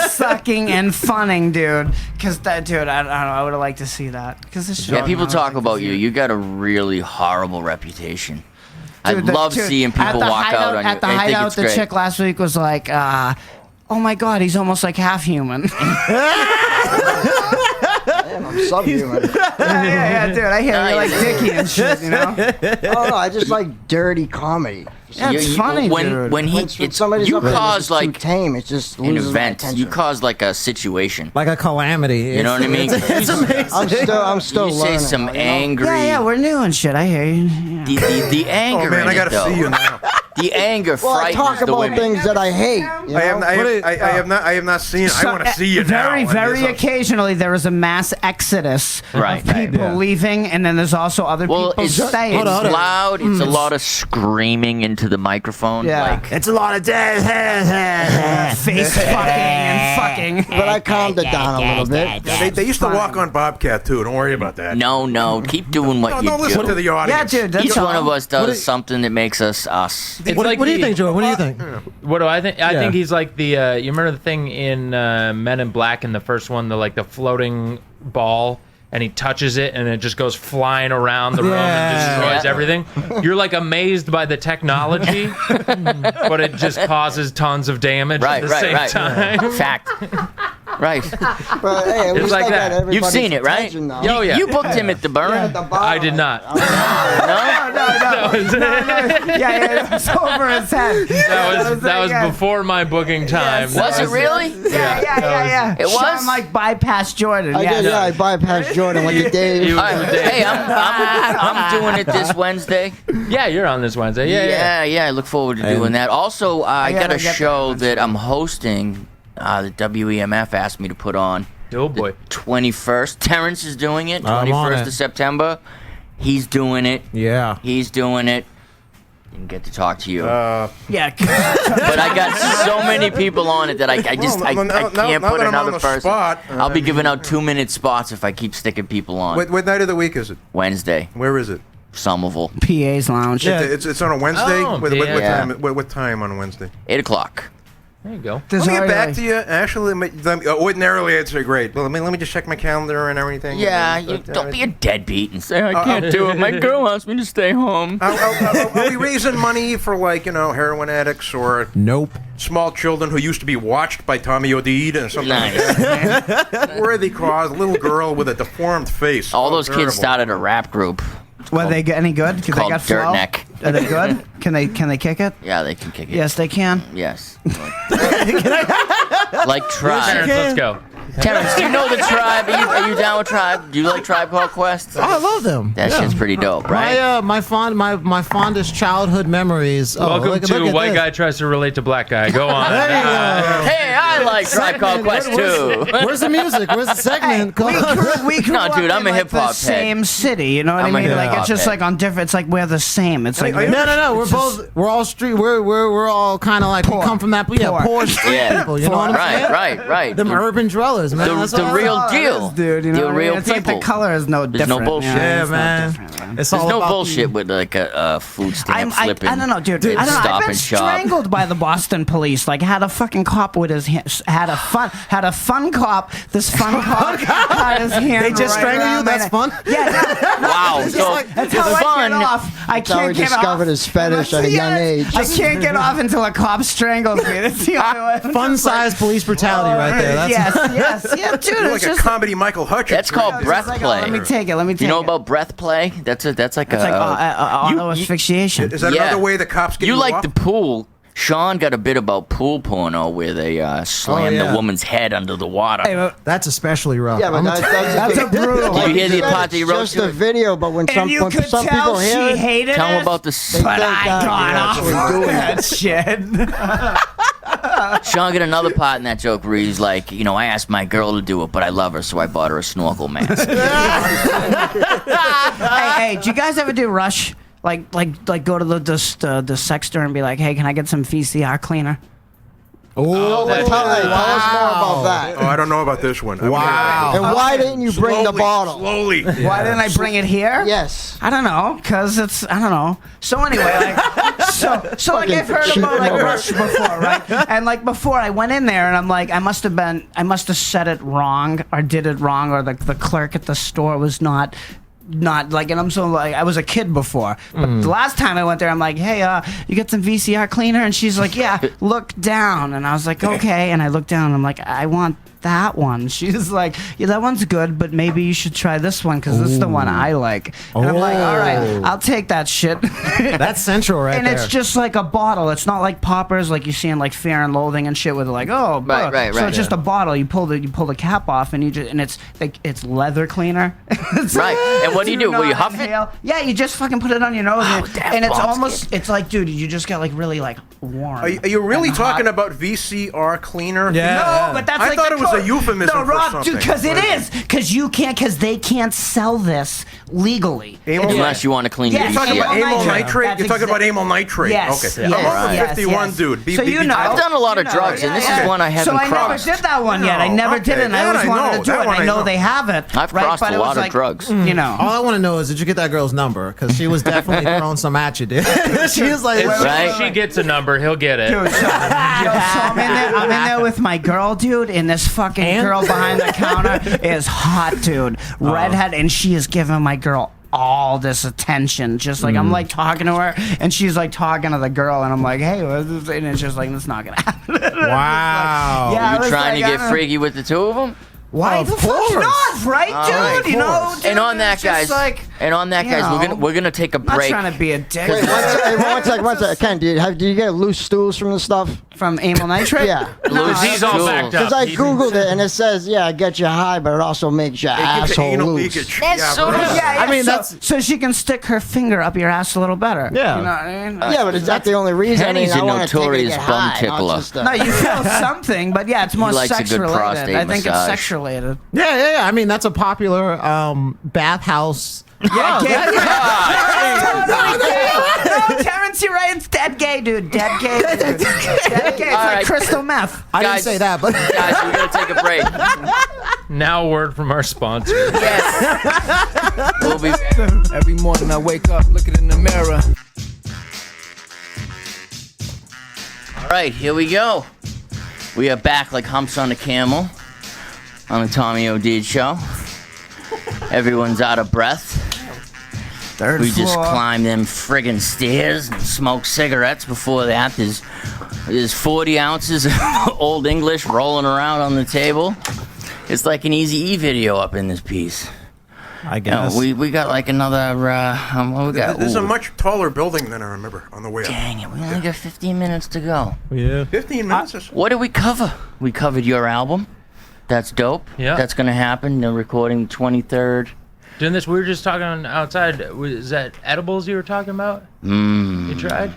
sucking and funning, dude. Because that, dude, I don't know. I would have liked to see that. Because this. Yeah, people I would talk like to about see you. it. You got a really horrible reputation. I Dude, love dude, seeing at people the walk hideout, out on you. At the I think hideout, it's the great. chick last week was like, oh my god, he's almost like half human. Damn, I'm subhuman. yeah, dude. I hear you like Dickie and shit, you know? Oh no, I just like dirty comedy. Yeah, it's funny, when dude. when he When it's somebody's you up there and cause it's too like tame. It just an loses my event. attention. You cause like a situation. like a calamity. You know what I mean? It's amazing. I'm still You say learning. some you know? angry. Yeah, we're new and shit. I hear you. Yeah. The anger. Oh man, in I gotta it, though. see you now. The anger Well, I frightens talk the about women. things that I hate. You know? I have not seen. I want to see you now. Very, and very there's a- occasionally there is a mass exodus Right, of right. people leaving, and then there's also other Well, people it's staying. loud. It's a lot of screaming into the microphone. Yeah. Like It's a lot of dead. Face fucking and fucking. But I calmed it down a little bit. They used to walk on Bobcat too. Don't worry about that. no, keep doing what No, you don't listen do. to the Yeah, audience. dude. That's Each all. one of us does What do- something that makes us us. It's What, like what do you the- think, Joe? What do you think? What do I think? I Yeah. think he's like the. You remember the thing in Men in Black in the first one, the floating ball, and he touches it, and it just goes flying around the room and destroys Yeah. everything. You're like amazed by the technology, but it just causes tons of damage Right, at the same right. time. Fact. Right. But hey, at It's least like I got that. You've everybody's seen it, right? attention, though. Yo, yeah. You booked him at the burn. At the bottom, I did not. No? Yeah, it's over his head. That was before my booking time. That Was it really? Yeah. It was? Sean, like bypassed Jordan. I yeah. did, yeah. I bypassed Jordan with the Dave. You- Hey, I'm doing it this Wednesday. Yeah, you're on this Wednesday. Yeah. I look forward to doing that. Also, I got gotta a get show that that I'm hosting. The WEMF asked me to put on. Oh boy. 21st. Terance is doing it. I'm on 21st it. of September. He's doing it. Yeah. He's doing it. Didn't get to talk to you. Yeah. But I got so many people on it that I can't now put that I'm another on the person. spot, I'll be giving out 2-minute spots if I keep sticking people on. What night of the week is it? Wednesday, Where is it? Somerville, PA's lounge. Yeah. It's on a Wednesday. Oh, what yeah. time? What time on a Wednesday? 8 o'clock. There you go. There's Let me get already, back like- to you. Actually, ordinarily I'd say great. Well, let me just check my calendar and everything. Yeah, And, you don't be a deadbeat and say I can't do it. My girl wants me to stay home. Are we raising money for heroin addicts or Nope. small children who used to be watched by Tommy O'Deed and something like that? Worthy cause. Little girl with a deformed face. All those terrible. kids started a rap group. Were they any good? They called got flow? Dirtneck. Are they good? Can they kick it? Yeah, they can kick it. Yes, they can. Yes. Like Tribe. Terance, let's go. Terance, do you know the Tribe? Are you down with Tribe? Do you like Tribe Called Quest? Oh, I love them. That Yeah. shit's pretty dope, right? My fondest childhood memories. Oh, Welcome look to at White this. Guy Tries to Relate to Black Guy. Go on. There you go. Hey, I like Tribe Called Quest too. Where's the music? Where's the segment? We grew No, up dude, in, I'm a like, hip-hop the head. same city. You know what I'm I a mean? Like hip-hop it's just head. like on different. It's like we're the same. It's like No. We're all street. We're all kind of like we Poor. come from that. Yeah, Poor. poor street Yeah. people. You know what I'm saying? Right. Them urban dwellers, man. the- That's the all- real Oh, it deal. is, dude. You know The what I mean? real It's like people. the color is no There's no different. bullshit. Yeah, it's no man. different, man. It's There's all no about bullshit with like a food stamp flipping. I don't know, dude. I don't know. Stop I've been and shop. strangled by the Boston police. Like, had a fucking cop with his hand, had a fun cop. This fun cop had his hand. They just right strangle you? around my That's neck. fun? Yeah. Wow. So That's how I fun. get off. I That's how can't he get off. discovered his fetish at a young age. I can't get off until a cop strangles me. That's the only way. fun-sized police brutality right there. That's Yes, yeah, dude. You're It's like a just comedy Michael Hutchins. That's called it's breath like, play. let me take it. You know about breath play? That's like It's like auto asphyxiation. Is that another way the cops get you like off? the pool. Shawn got a bit about pool porno where they slam yeah. the woman's head under the water. That's especially rough. Yeah, but That's a brutal. Did you hear the part that you It's wrote just to a it? video, but when And you when could some tell people hear she it, hated Tell it. them about the. But I got off actually doing that shit. Shawn got another part in that joke where he's like, I asked my girl to do it, but I love her, so I bought her a snorkel mask. Hey, do you guys ever do Rush? Like go to the sex store and be like, hey, can I get some VCR cleaner? tell us more about that. Oh, I don't know about this one. Wow. And why didn't you bring the bottle? Slowly. Why didn't I bring it here? Yes. I don't know, cause I don't know. So anyway, so like I've heard about like Rush before, right? And like before I went in there and I'm like, I must have said it wrong or did it wrong, or the clerk at the store was not like, and I'm so like, I was a kid before, but the last time I went there, I'm like, hey, you get some VCR cleaner? And she's like, yeah, look down. And I was like, okay. And I looked down and I'm like, I want that one. She's like, yeah, that one's good, but maybe you should try this one because this is the one I like. And I'm like, all right, I'll take that shit. That's central right And there. it's just like a bottle. It's not like poppers like you see in like Fear and Loathing and shit with like, oh, Right, So right, it's just a bottle. You pull the cap off and it's like it's leather cleaner. Right. And what do you do? Will you huff it? Inhale. Yeah, you just fucking put it on your nose, and it's bomb's almost. It's like, dude, you just got like really like warm. Are you really and talking hot. about VCR cleaner? Yeah. No, but that's I like thought the it was a code. euphemism No, for Rob, something. because it is. Because they can't sell this legally. Unless you want to clean Yes. your You're talking about VCR. amyl Nitrate. nitrate? That's You're talking about amyl nitrate. Yes. Okay. Yes. I'm over yes, 51, yes. dude. So you know. I've done a lot of drugs, and this is one I haven't So I crossed. never did that one yet. I never did it. And I That always I wanted know. to do That it. one I I know know. they have it. I've right? crossed But a it was lot of like, drugs. You know. All I want to know is, did you get that girl's number? Because she was definitely throwing some at you, dude. She was like, Right? She gets a number, he'll get it. Dude, so I'm in there with my girl, dude, and this fucking girl behind the counter is hot, dude. Redhead, and she is giving my girl all this attention. Just like, I'm like talking to her, and she's like talking to the girl, and I'm like, hey, what's this? And it's just like, it's not gonna happen. wow. Yeah, I You was trying like, to get freaky with the two of them? Why the fuck not, right, All dude? right. You know, dude, And on that, it's just guys, like, and on that, you guys, know, we're gonna take a I'm not break. trying to be a dick. Wait, one second. Ken, do you get loose stools from the stuff? From amyl nitrate? Yeah. Loose He's all stools. backed up. Because I googled it and it says, yeah, it gets you high, but it also makes your It gives you asshole anal loose. leakage. That's Yeah, so- right. Yeah, I mean, so, that's- so she can stick her finger up your ass a little better. Yeah. You know what I mean? Yeah, but is that the only reason? Penny's I a want to take it to notorious get bum high, not tickler. just, No, you feel something, but yeah, it's more likes a sex good related. prostate I think it's massage. sex related. Yeah. I mean, that's a popular bathhouse. Yeah, no, Terance Pussy Riot's dead gay, dude. Dead gay. Dude. Dead gay. It's right. like crystal meth. I didn't Guys. say that, but Guys, we're gonna take a break. Now a word from our sponsor. Yes. We'll be Every morning I wake up looking in the mirror. All right, here we go. We are back like humps on a camel on the Tommy O'Deed show. Everyone's out of breath. Third We just floor. climb them friggin' stairs and smoke cigarettes. Before that, there's 40 ounces of Old English rolling around on the table. It's like an Easy E video up in this piece. I No, guess. we got like another. What we got? This is a Ooh, much taller building than I remember on the way up. dang it! We only got 15 minutes to go. Yeah. 15 minutes or so. What did we cover? We covered your album. That's dope. Yeah. That's gonna happen. The recording 23rd. Doing this, we were just talking outside. Was that edibles you were talking about? Mm. You tried?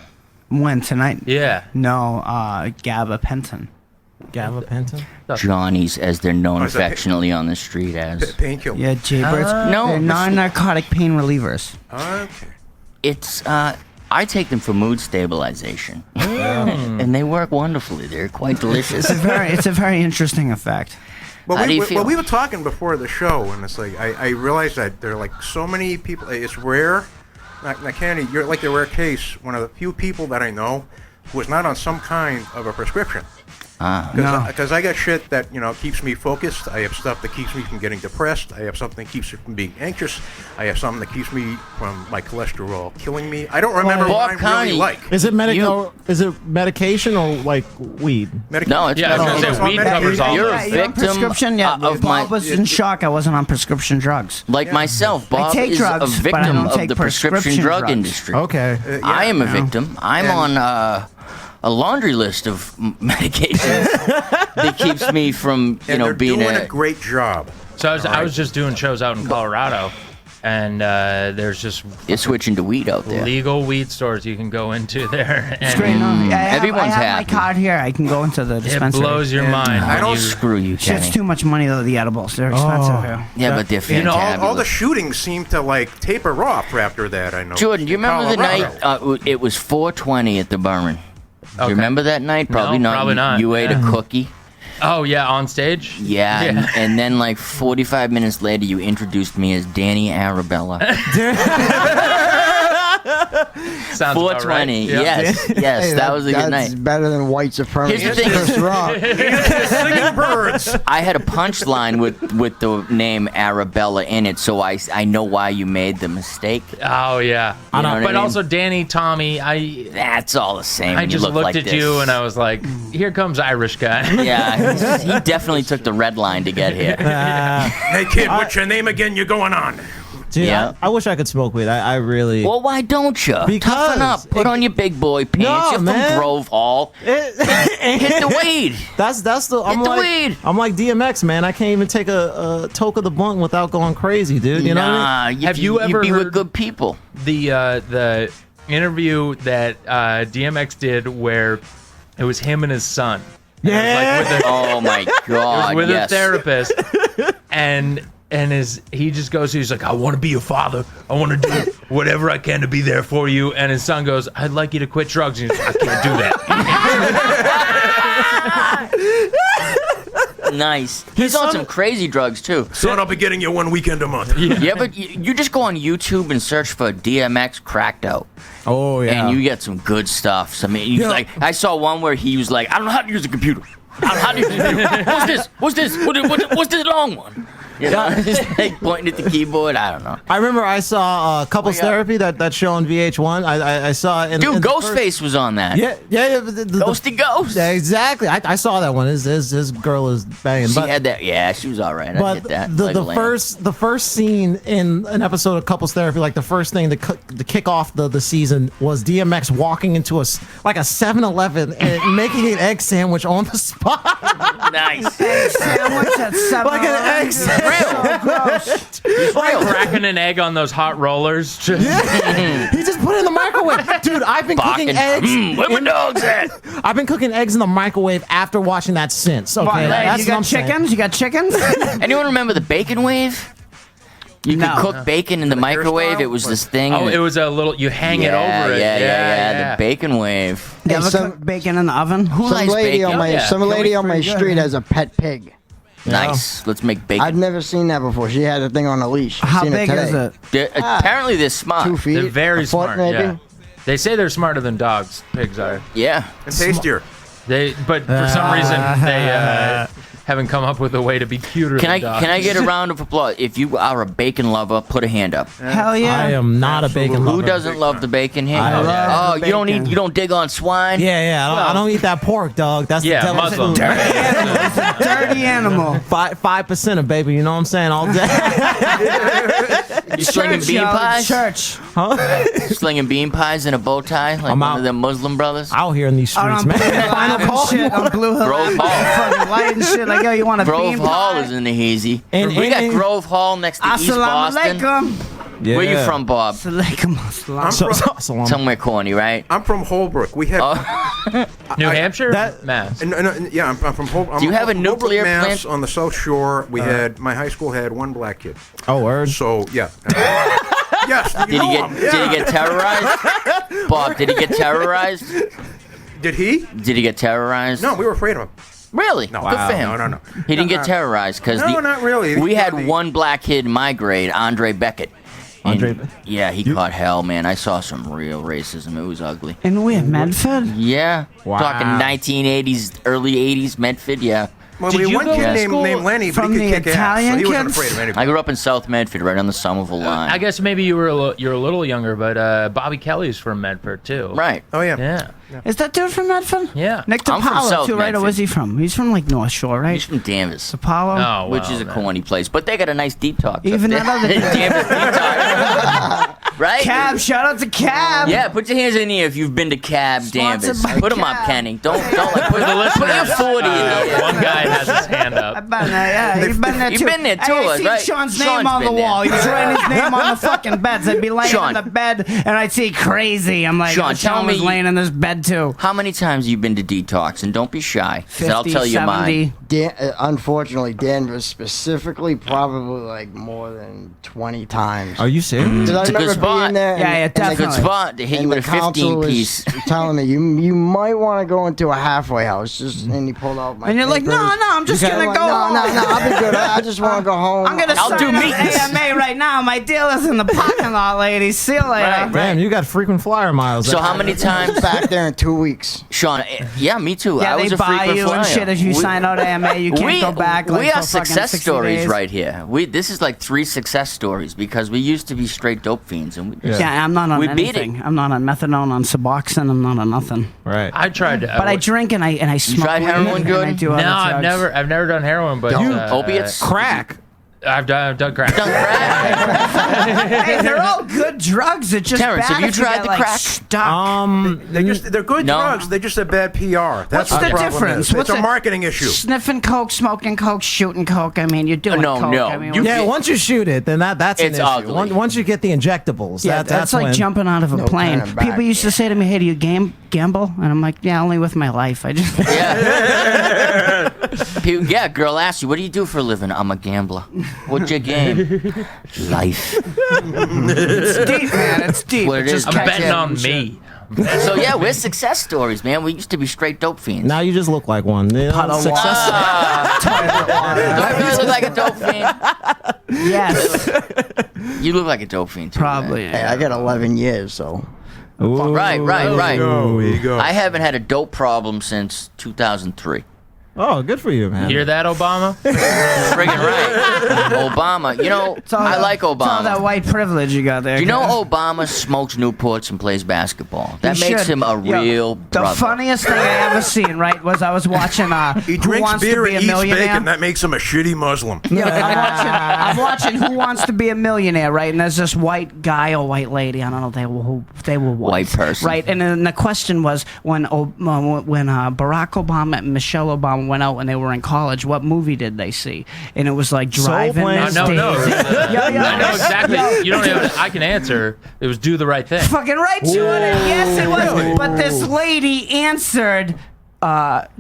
When tonight? Yeah. No, gabapentin. Gabapentin? Johnnies, as they're known Oh, is that affectionately on the street as. Painkiller. Yeah, Jaybirds. No, They're non-narcotic pain relievers. Okay. It's I take them for mood stabilization, and they work wonderfully. They're quite delicious. It's a very interesting effect. How do you feel? Well, we were talking before the show, and it's like I realized that there are like so many people. It's rare. Now, Candy, you're like the rare case. One of the few people that I know who is not on some kind of a prescription. No. Because I got shit that keeps me focused. I have stuff that keeps me from getting depressed. I have something that keeps me from being anxious. I have something that keeps me from my cholesterol killing me. I don't remember Bob what I Carney. really like. Is it Is it medication or like weed? No, it's Yeah, I was gonna say, weed covers all You're that. a You're on victim prescription. Yeah, of Bob my. was in shock. I wasn't on prescription drugs. Like myself, Bob take is drugs, a but I victim don't of take the prescription drug drugs. industry. Okay. I am a victim. I'm on a laundry list of medications that keeps me from, And they're being doing a great job. So I was just doing shows out in Colorado, and there's just You're switching to weed out there. legal weed stores you can go into there. It's And great. No, Everyone's I have happy. my card here. I can go into the it dispensary. blows your And mind. I when don't you- Screw you, Shit's Kenny. too much money though. The edibles, they're expensive. Yeah. Yeah, but they're You know, fantabulous. all the shootings seem to like taper off after that. I know. Jordan, do you In remember the Colorado. night? It was 4:20 at the Burman. Do Okay. you remember that night? Probably No, not. probably not. You ate a cookie. Oh yeah, on stage. Yeah, Yeah. And then like 45 minutes later, you introduced me as Danny Arabella. Sounds about right. 4:20. Yeah. Yes, Hey, that was a good that's night. better than white supremacy. Here's the thing. Chris Rock. Singing birds. I had a punchline with the name Arabella in it, so I know why you made the mistake. Oh yeah. You know what I But mean? also Danny, Tommy, That's all the same. I when you just look looked like at this. you and I was like, here comes Irish guy. Yeah, he definitely took the red line to get here. Hey kid, what's your name again? You're going on. Dude, Yeah. I wish I could smoke weed. I really. Well, why don't you? Because Toughen up. Put on your big boy pants. No, You're man. from Grove Hall. Hit the weed. That's the. I'm Hit the like weed. I'm like DMX, man. I can't even take a toke of the blunt without going crazy, dude. You know what I mean? Nah, Have you ever be with heard- good people? The interview that DMX did where it was him and his son. And it was, like, with a- Oh my God! with yes. a therapist, and he just goes, he's like, I want to be your father. I want to do whatever I can to be there for you. And his son goes, I'd like you to quit drugs. And he's like, I can't do that. Nice. He's on some crazy drugs too. Son, I'll be getting you one weekend a month. Yeah, but you just go on YouTube and search for DMX cracked out. Oh yeah. And you get some good stuff. I mean, he's like, I saw one where he was like, I don't know how to use a computer. I don't know how to use a computer. What's this? What's this long one? You know, just like pointing at the keyboard. I don't know. I remember I saw couples Oh, yeah. therapy that show on VH1. I saw it. Dude, in the Ghostface was on that. Yeah. The, Ghosty Ghost. Yeah, exactly. I saw that one. His girl is banging. She But had that. Yeah, she was all right. I but get that. the Like a lamb. first scene in an episode of couples therapy, like the first thing to kick off the season was DMX walking into a 7-Eleven and making an egg sandwich on the spot. Nice. Sandwich at 7 Like an egg sandwich. So gross. Real. Cracking an egg on those hot rollers. Just, He just put it in the microwave. Dude, I've been cooking Barking. eggs. Where my dogs at? I've been cooking eggs in the microwave after watching that since. Okay, What, that's you what I'm got saying. chickens? You got chickens? Anyone remember the bacon wave? You No. could cook bacon in the microwave. hairstyle? It was this thing. Oh, it was a little. You hang it over it. Yeah. The bacon wave. You ever some- cook bacon in the oven? Who Some likes lady bacon? on my yeah. some lady on my pretty good, street man. has a pet pig. Nice. Let's make bacon. I've never seen that before. She had a thing on a leash. I've How seen big today. is it? Apparently, they're smart. 2 feet. They're very a foot, smart. maybe. Yeah. They say they're smarter than dogs. Pigs are. Yeah. And tastier. But for some reason they haven't come up with a way to be cuter. Can than I dogs. can I get a round of applause? If you are a bacon lover, put a hand up. Hell yeah. I am not a bacon lover. Who doesn't love the bacon? Hand I up. love Oh, the you don't bacon. eat. You don't dig on swine. Yeah, I don't eat that pork, dog. That's Yeah, the devil's Muslim. food. Dirty animal. 5% of baby. You know what I'm saying? All day. You slinging bean Yo, pies? Church. Slinging bean pies in a bow tie like I'm one out. of them Muslim brothers? Out here in these Out streets, on Blue man. Hill Final Ave and call. shit, on Blue Hill Grove Ave, Hall. fucking light and shit. Like, yo, you want a Grove bean Hall pie? is in the hazy. And- We got and- Grove Hall next to East Assalamu Boston. alaikum. Yeah. Where you from, Bob? Alaikum assalam. I'm from, Salam. Somewhere corny, right? I'm from Holbrook. We had. Oh, New Hampshire? that- Mass. Yeah, I'm from Holbrook. Do you have a nuclear Mass plant? on the South Shore? We had my high school had one black kid. Oh, word. So yeah. Yes. You did know he get him. Yeah. did he get terrorized? Bob, did he get terrorized? Did he? Did he get terrorized? No, we were afraid of him. Really? No, Good for him. no. He didn't get terrorized because No, not really. We had The- one black kid in my grade, Andre Beckett. And, Andre Be- yeah, he caught hell, man. I saw some real racism. It was ugly. And we're Medford? Yeah, Wow. talking 1980s, early 80s, Medford. Yeah, Well, Did we had you one go kid to named school Lenny, but from he the could kick ass, so Italian he wasn't kids? afraid of anybody. I grew up in South Medford, right on the Somerville line. I guess maybe you're a little younger, but Bobby Kelly's from Medford too. Right. Oh yeah. Yeah. Is that dude from Medford? Yeah. Nick I'm from DiPaolo, South too, right? Or Medford. was he from? He's from, like, North Shore, right? He's from Danvers, DiPaolo? Oh, which well, is a then. corny place, but they got a nice deep talk. Even up there. another dude. Danvers deep talk. Right? Cab, shout out to Cab. Yeah, put your hands in the air if you've been to Cab Sponsored Danvers. by Put them up, Cab. Kenny. Don't like put your 40 in there. One guy has his hand up. I've been there, yeah. You've been there, You've too. been there, too, I seen right? Sean's Sean's name on the been there. wall. He was writing his name on the fucking beds. I'd be laying Sean. in the bed, and I'd see crazy. I'm like, Sean, Sean tell me was laying in this bed, too. How many times have you been to detox? And don't be shy, 'cause I'll 50, tell you 70. mine. Unfortunately, Danvers specifically, probably like more than 20 times. Are you serious? Because I It's a good remember spot. being there. Yeah, yeah, and the- It's a good Definitely. spot to hit you and with the a council 15 was piece. telling me you might want to go into a halfway house. Just and he pulled out my. And you're like, no, papers. I'm just I'm going to like, go home. No, I'll be good. I just want to go home. I'm going to I'll sign do up meetings. AMA right now. My deal is in the parking lot, ladies. See you later. Right. Damn, you got frequent flyer miles. So how many times, back there in 2 weeks. Sean? Yeah, me too. Yeah, I was they a buy frequent you flyer. and shit as you sign out AMA. You can't go back. Like, we are for fucking success 60 stories days. right here. This is like 3 success stories because we used to be straight dope fiends, and we Yeah, I'm not on We beat anything. I'm not on methadone, on Suboxone. I'm not on nothing. Right. I tried to. But I drink and I smoke. tried weed heroin, and Jordan? I do No, other I've drugs. never done heroin, but opiates? Crack. I've done crack. Done crack. Hey, they're all good drugs. It's just Terrence, bad have you if tried get, the like, crack? Stuck. They're good No. drugs. They're just a bad PR. That's What's what the problem difference? is. What's It's a the- marketing issue. Sniffing coke, smoking coke, shooting coke. I mean, you're doing No, coke. no. I mean, You Yeah, get- once you shoot it, then that's It's an issue. ugly. Once you get the injectables, yeah, that's like when, jumping out of a plane. turning back. People used to say to me, "Hey, do you gamble?" And I'm like, "Yeah, only with my life. I just." Yeah. Yeah, girl asks you, what do you do for a living? I'm a gambler. What's your game? Life. It's deep, man. It's deep. What it It's is. just I'm catch betting it on and shit. me. So yeah, we're success stories, man. We used to be straight dope fiends. Now you just look like one. You know, Pot of success. Do I really look like a dope fiend? Yes, You look like a dope fiend too. probably. man. Hey, I got 11 years, so. Ooh. Right. Here you go. I haven't had a dope problem since 2003. Oh, good for you, man. Hear that, Obama? Friggin' right. Obama. You know, I like It's all that Obama. white privilege you got there. Do you know kid. Obama smokes Newports and plays basketball? That He makes should. him a Yo, real The brother. funniest thing I ever seen, right, was I was watching He Who drinks Wants beer to Be a and eats Millionaire. bacon. That makes him a shitty Muslim. Yeah, I'm watching Who Wants to Be a Millionaire, right? And there's this white guy or white lady. I don't know. They were white. White person. right? And then the question was when Barack Obama and Michelle Obama went out when they were in college, what movie did they see? And it was like Driving Plane? Miss No. Daisy. I know exactly. You don't even. I can answer. It was Do the Right Thing. Fucking right, Jordan. Yes, it was. But this lady answered.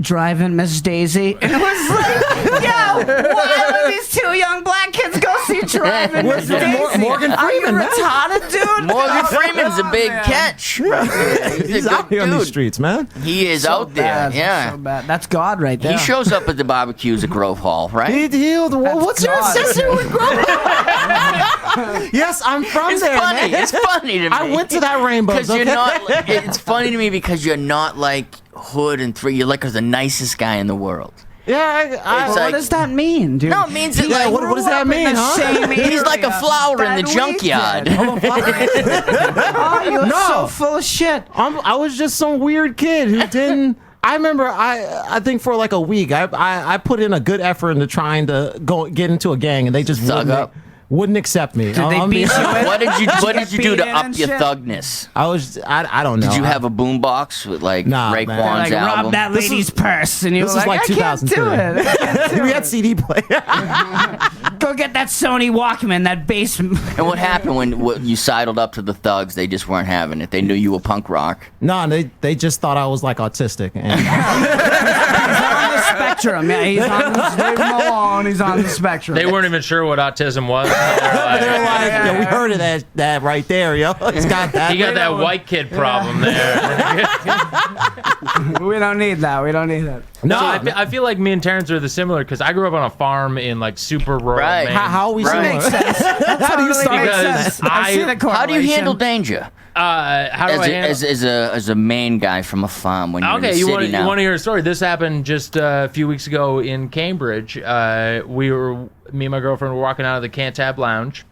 Driving Miss Daisy, and it was like, yo, why would these two young black kids go see Driving driving. Where's Stacy, Morgan are you Freeman, man? retarded, dude? Morgan Freeman's a big man. catch. He's a out good here on these dude. streets, man. He is out there. Bad, Yeah. so bad. That's God right there. He shows up at the barbecues at Grove Hall, right? What's your God. obsession with Grove? Yes, I'm from It's there, funny. man. It's funny to me. I went to that Rainbows, Because you're okay? not. It's funny to me because you're not like hood and three. You're like the nicest guy in the world. Yeah, It's What like- does that mean, dude? No, it means that, Yeah, like, what does that mean, huh? He's like a flower in the junkyard. Oh, you're No. so full of shit. I was just some weird kid who didn't. I remember. I think for like a week, I put in a good effort into trying to get into a gang, and they just wouldn't accept me. Did they beat you in? What did you do to beat in up and your shit? thugness? I don't know. Did you have a boombox with like Nah, man. Raekwon's Like, album? rob that lady's purse, and you This were was like I can't 2002. do it. I can't do We it. had CD player. Go get that Sony Walkman, that bass. And what happened when you sidled up to the thugs? They just weren't having it. They knew you were punk rock. No, they just thought I was like autistic. And He's on the spectrum. Yeah, he's on the leave him alone. He's on the spectrum. They weren't even sure what autism was. they're like, yeah, we heard of that right there, yo. It's got that. You got that white kid problem there. We don't need that. We don't need that. No, I feel like me and Terance are the similar because I grew up on a farm in like super rural Right. Maine. How are we Right. similar? How do you Totally start? makes Because sense. I see the How do you correlation. handle danger How do I handle? as a Maine guy from a farm when you're in the Okay, you city now? want to hear a story? This happened just a few weeks ago in Cambridge. Me and my girlfriend were walking out of the Cantab Lounge.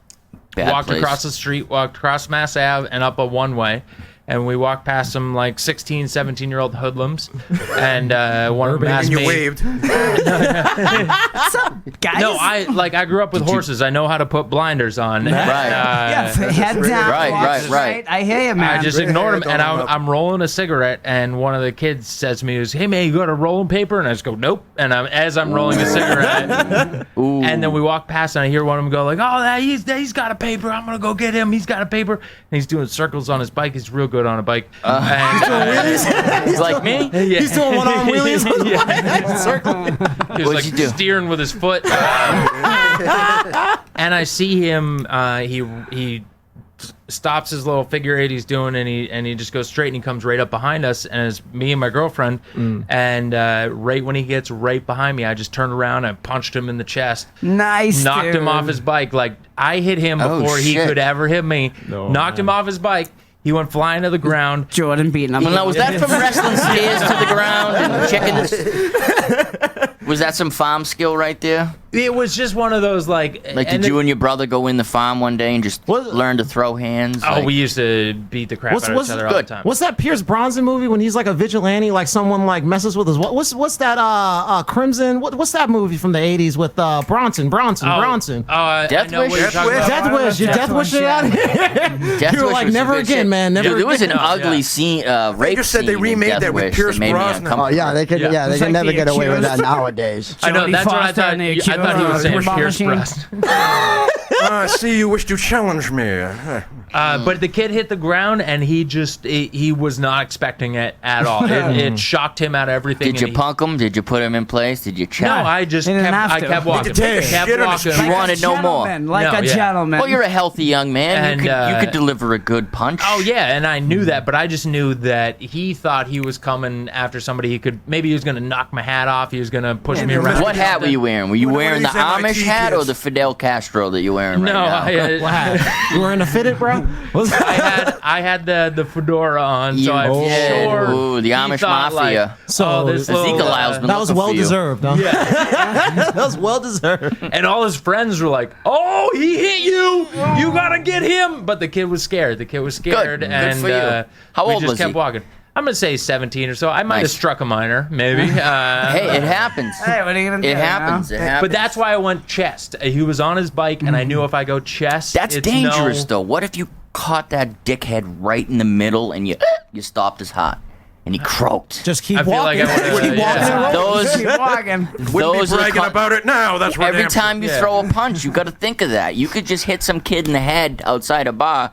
Bad Walked place. across the street, walked across Mass Ave and up a one-way. And we walked past some like 16, 17-year-old hoodlums. And one of them asked And you me... waved. What's up, guys? No, I grew up with horses. I know how to put blinders on. Right. Yeah, head down. Right, walk right. straight. I hear you, man. I just ignored him, and Don't I'm rolling a cigarette, and one of the kids says to me, "Hey man, you got a rolling paper?" And I just go, "Nope." And as I'm rolling a cigarette, Ooh. and then we walk past, and I hear one of them go like, "Oh, he's got a paper. I'm gonna go get him. He's got a paper." And he's doing circles on his bike. He's real good on a bike. He's like me. Yeah. He's doing one-arm wheelies on the Yeah. bike. Circling. He was What'd like you do? steering with his foot. And I see him. He stops his little figure eight he's doing, and he just goes straight, and he comes right up behind us, and it's me and my girlfriend. And right when he gets right behind me, I just turned around and punched him in the chest. Nice. Knocked dude. him off his bike. Like I hit him Oh, before he shit. could ever hit me. Knocked him off his bike. He went flying to the ground. Jordan beating him. Well, now, was that from wrestling stairs to the ground and checking this? Was that some farm skill right there? It was just one of those like. Like, did you and your brother go in the farm one day and just What- learn to throw hands? Oh, Like- we used to beat the crap out of each other all the time. What's that Pierce Bronson movie when he's like a vigilante, like someone like messes with his what's that Crimson? What's that movie from the 80s with Bronson? I Death know what Wish? you're talking about. Death Wish. You Death Wish it out of here. Death You were Wish like, was never some good again, shit. man. Never Dude, there was an again. ugly scene, rape just said they scene in remade Death that with Wish Pierce made me Brosnan. uncomfortable. Oh yeah, they could. Yeah. Yeah, they It's can like never the get away with that accused. nowadays. I know Jodie that's what I Foster thought. and the I thought he was saying accused. Pierce Machine. Brosnan. I see you wish to challenge me. But the kid hit the ground, and he was not expecting it at all. It shocked him out of everything. Did you and punk him? Did you put him in place? Did you No, check? I just He didn't kept. have I to. kept walking. He could take a Kept shit on his walking. You wanted no more. Like No, a yeah. gentleman. Well, you're a healthy young man. And, you could deliver a good punch. Oh yeah, and I knew that, but I just knew that he thought he was coming after somebody. Maybe he was going to knock my hat off. He was going to push me around. What hat were you wearing? Were you One of wearing the these MIT Amish hat or kids. the Fidel Castro that you're wearing right No, now? You were in a fitted, bro. I had the fedora on, so I'm sure. Ooh, the he Amish thought, Mafia. Like, So, this Ezekiel little, Lyle's been That was looking well for you. deserved, huh? That was well deserved. and all his friends were like, "Oh, he hit you! You gotta get him!" But the kid was scared. Good and for you. How we old just was kept he? walking. I'm gonna say 17 or so. I might have Nice. struck a minor, maybe. Hey, it happens. Hey, what are you gonna do? It happens. you It know? happens. But that's why I went chest. He was on his bike, and I knew if I go chest, That's it's dangerous, no, though. What if you caught that dickhead right in the middle and you stopped his heart and he croaked? Just keep I feel walking. like I would've- Keep walking yeah. and rolling. Those Keep walking. Wouldn't those be are the bragging con- about it now. That's what every damn- time you Yeah. throw a punch, you got to think of that. You could just hit some kid in the head outside a bar.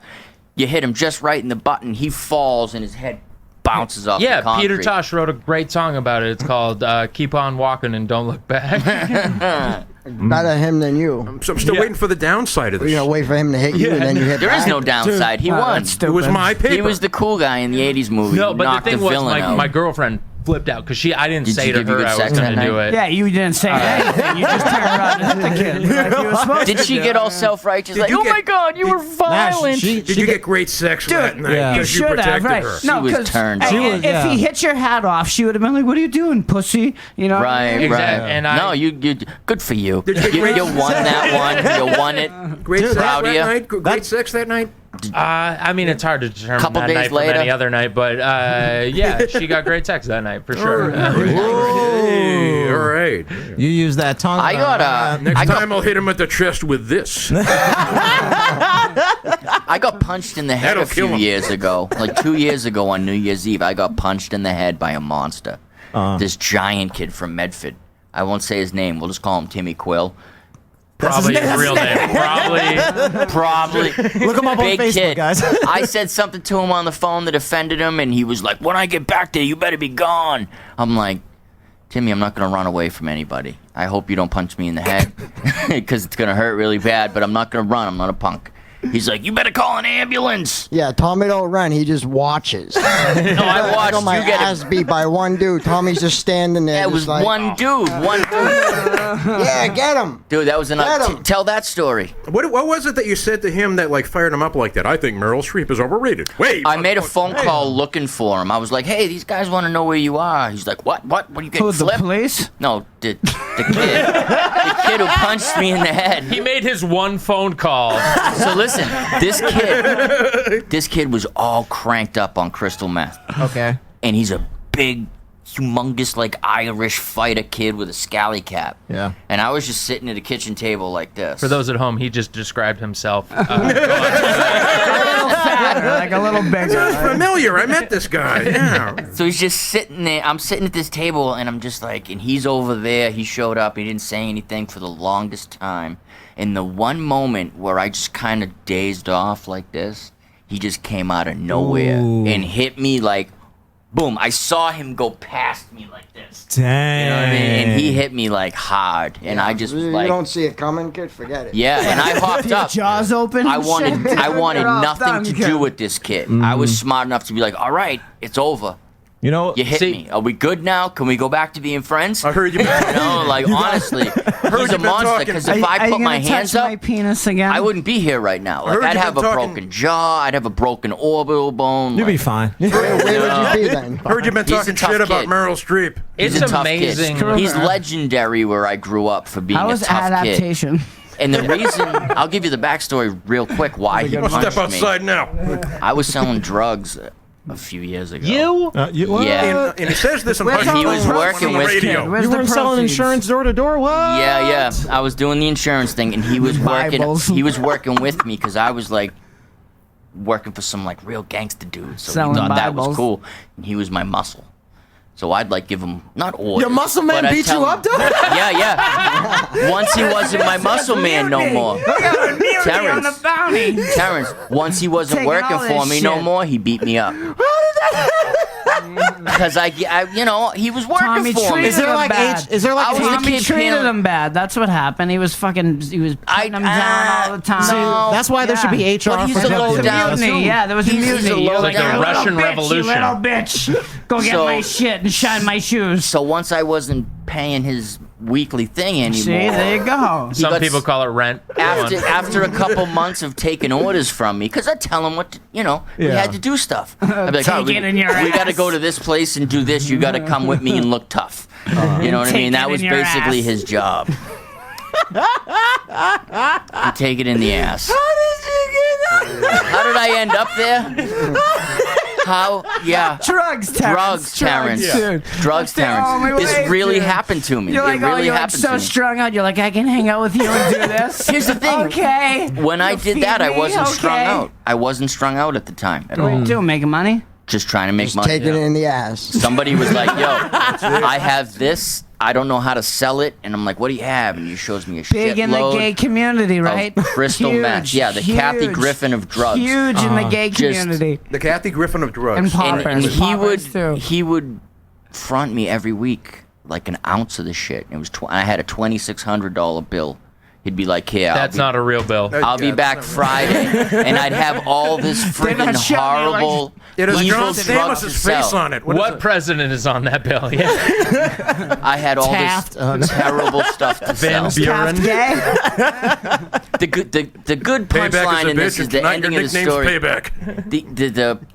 You hit him just right in the button. He falls and his head bounces off. Yeah, the concrete. Peter Tosh wrote a great song about it. It's called "Keep On Walking and Don't Look Back." Better him than you. So I'm still waiting for the downside of this. You know, wait for him to hit you, and then you hit There is back. no downside. He won. It was my paper. He was the cool guy in the '80s movie. No, but knocked the thing the was, villain out. my girlfriend flipped out because I didn't Did say she to give you her good I was sex going that to do night? it. Yeah, you didn't say anything. You just turned around and hit the kid. Like you were supposed Did to she do. get all self-righteous? Like, you oh get- my God, you were violent. Did you get great sex that night? yeah. You Because should have, protected right? her. No, She was 'cause, turned hey, on. was, if yeah. he hit your hat off, she would have been like, "What are you doing, pussy?" You know. Right, Exactly. right. And I- no, you good for you. Did you get You great- won that one. You won it. Great sex proud that of you. night? Great sex that night? I mean, it's hard to determine Couple that days night later. from any other night, but yeah, she got great sex that night for sure. Hey, all right. You use that tongue. I got Next time I'll hit him at the chest with this. I got punched in the head That'll a few kill him. years ago. Like 2 years ago on New Year's Eve, I got punched in the head by a monster. This giant kid from Medford. I won't say his name. We'll just call him Timmy Quill. Probably his real name. Probably. Look him up on Big Facebook, kid. guys. I said something to him on the phone that offended him, and he was like, "When I get back there, you better be gone." I'm like, Timmy, I'm not going to run away from anybody. I hope you don't punch me in the head because it's going to hurt really bad, but I'm not going to run. I'm not a punk. He's like, you better call an ambulance. Yeah, Tommy don't run. He just watches. No, I I watched got my you get ass beat by one dude. Tommy's just standing there. That just was like, one dude. One dude. Yeah, get him. Dude, that was Get enough. him. Tell that story. What was it that you said to him that like fired him up like that? I think Meryl Streep is overrated. Wait. I made a phone call looking for him. I was like, hey, these guys want to know where you are. He's like, what? What are you getting Who, the flipped? police? No, the kid. The kid who punched me in the head. He made his one phone call. So listen, this kid was all cranked up on crystal meth. Okay. And he's a big, humongous, like Irish fighter kid with a scally cap. Yeah. And I was just sitting at a kitchen table like this. For those at home, he just described himself. Like a little bigger. familiar. I met this guy. Yeah. So he's just sitting there. I'm sitting at this table, and I'm just like, and he's over there. He showed up. He didn't say anything for the longest time. And the one moment where I just kind of dazed off like this, he just came out of nowhere and hit me like, boom. I saw him go past me like this. Dang. You know what I mean? And he hit me like hard. And I just was You like, don't see it coming, kid? Forget it. yeah. And I hopped Your up. jaws open. I and wanted shit. nothing Done, to kid. do with this kid. I was smart enough to be like, all right, it's over. You know, You hit See- me. Are we good now? Can we go back to being friends? I heard you. You know, like honestly, he's a you've been monster. talking. Because Are if you- I are you put my gonna hands touch up, my penis again? I wouldn't be here right now. Like heard I'd you've have a been talking- broken jaw. I'd have a broken orbital bone. you'll be like, fine. Where would you be then? Heard you've been He's a talking tough shit about kid. Meryl Streep. He's It's a tough amazing. Kid. He's legendary where I grew up for being How a was tough kid. adaptation? And the reason I'll give you the backstory real quick why he I'll punched step outside me. now. I was selling drugs a few years ago. You? What? Yeah. And he says this in Where's front he of was me working on the with radio. Where's You the weren't selling proceeds? insurance door to door? What? Yeah. I was doing the insurance thing, and he was working. Bibles. He was working with me because I was like working for some like real gangster dude. So Selling he thought that was Bibles. cool, and he was my muscle. So I'd like give him not orders. Your muscle man but I'd beat tell you him- up, dude? Yeah. Once he wasn't my muscle man no more. Terance. Terance. Once he wasn't Taking working all for this me no shit. more, he beat me up. Because he was working Tommy for me. treated Is there him like bad. age? Is there like I was age? the Tommy kid treated peeling- him bad. That's what happened. He was putting him down all the time. No. That's why there should be HR But he's for a low Jefferson. down Mutiny. too. Yeah, there was a He's a mutiny. low You're like "You a little Russian bitch, Revolution. You little bitch. Go get So- my shit and shine my shoes. So once I wasn't paying his weekly thing anymore. See, there you go. Some got people s- call it rent. After a couple months of taking orders from me, because I tell him what to, we Yeah. had to do stuff. I'd be like, Take we it in your got to ass. go to this place and do this. You got to come with me and look tough. You know what I Take mean? That it was in your basically ass. his job. And take it in the ass. How did I end up there? How? Yeah. Drugs, Terance. Drugs, Terance. dude. Drugs, That's the only Terance. This way, really dude. happened to me. You're like, it really you're like happened so to me. strung out. You're like, I can hang out with you and do this. Here's the thing. Okay. When I You did feed that, I me? wasn't strung Okay. out. I wasn't strung out at the time at What are all. you doing? Making money? Just trying to make Just money. taking it in the ass. Somebody was like, yo, I have this. I don't know how to sell it. And I'm like, what do you have? And he shows me a Big in the shitload gay community, right? of crystal Huge, meth. Yeah, the Kathy huge, Griffin of drugs. Huge in the gay Just- community. The Kathy Griffin of drugs. And And poppers. he Poppers, would too. he would front me every week like an ounce of the shit. It was I had a $2,600 bill. He'd be like, "Here, That's not a real bill. I'll be back Friday," and I'd have all this friggin' horrible, It has evil John drugs to Stamos' face sell. on it. What president is on that bill? Yeah. I had all Taft. this terrible stuff to Van sell. Buren. The good Payback punchline is a in this bitch, is and the tonight your ending of the nickname's story. Payback.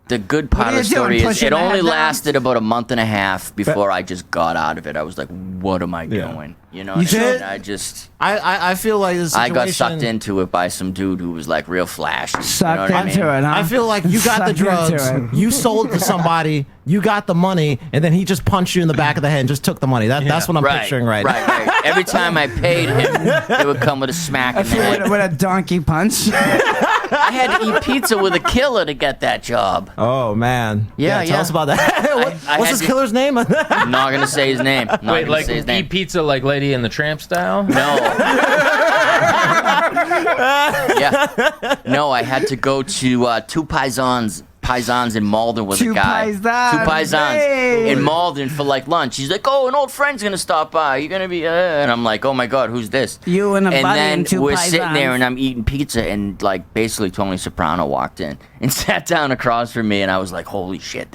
The good part are of the you doing, story is pushing it the only head down? lasted about a month and a half before I just got out of it. I was like, what am I doing? You know what I mean? did? I I feel like this I situation. got sucked into it by some dude who was like real flashy. Sucked you know what into I mean? it, huh? I feel like you got the Sucked into drugs, it. you sold to somebody, you got the money, and then he just punched you in the back of the head and just took the money. That's what I'm picturing right now. Right. Every time I paid him, it would come with a smack in the head. with a donkey punch. I had to eat pizza with a killer to get that job. Oh man. Yeah, Tell us about that. I What's had this to- killer's name? I'm not gonna say his name. Not Wait, gonna like say his name. eat pizza like Lady and the Tramp style? No. Yeah. No, I had to go to two paisans in Malden with Two a guy. paisans, Two paisans hey. in Malden for like lunch. He's like, "Oh, an old friend's gonna stop by. You're gonna be," and I'm like, "Oh my god, who's this?" You and a and buddy then and two we're sitting there, paisans. and I'm eating pizza, and like basically Tony Soprano walked in and sat down across from me, and I was like, "Holy shit,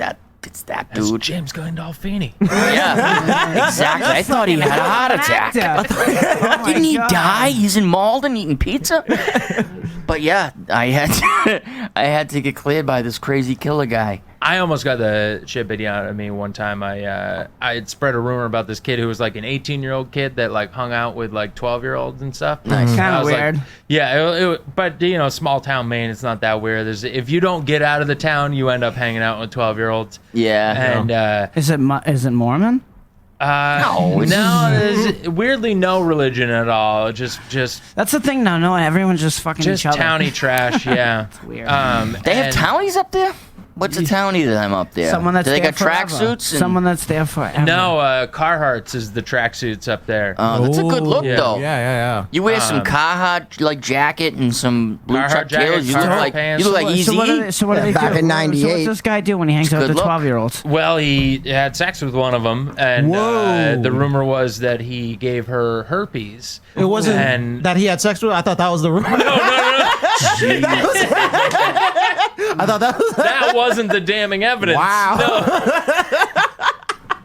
it's that That's dude." James Gandolfini. Yeah, exactly. I thought he had a heart attack. Didn't he die? He's in Malden eating pizza. But yeah, I had to get cleared by this crazy killer guy. I almost got the shit beat out of me one time. I had spread a rumor about this kid who was like an 18-year-old kid that like hung out with like 12-year-olds and stuff. Nice. Kinda I was like- weird. But you know, small town Maine, it's not that weird. If you don't get out of the town, you end up hanging out with 12-year-olds. Yeah. And Is it Mormon? No, it's- there's weirdly no religion at all. Just That's the thing now. No, everyone's just fucking just each other. towny trash. Yeah. Weird. They have and- townies up there? What's a townie that I'm up there? Someone that's Do they there got forever. tracksuits? and- Someone that's there forever. No, Carhartts is the tracksuits up there. Oh, that's a good look, Yeah. though. Yeah. You wear some Carhartt like jacket and some blue Carhartt Chuck jacket, Taylors. You look Carhartt like pants. you look like So what do Easy. they, so what do they Back do? in So 98. what's this guy do when he hangs out with good the look. 12-year-olds? Well, he had sex with one of them, and Whoa. the rumor was that he gave her herpes. It wasn't And that he had sex with her. I thought that was the rumor. I thought that was. that wasn't the damning evidence. Wow. No.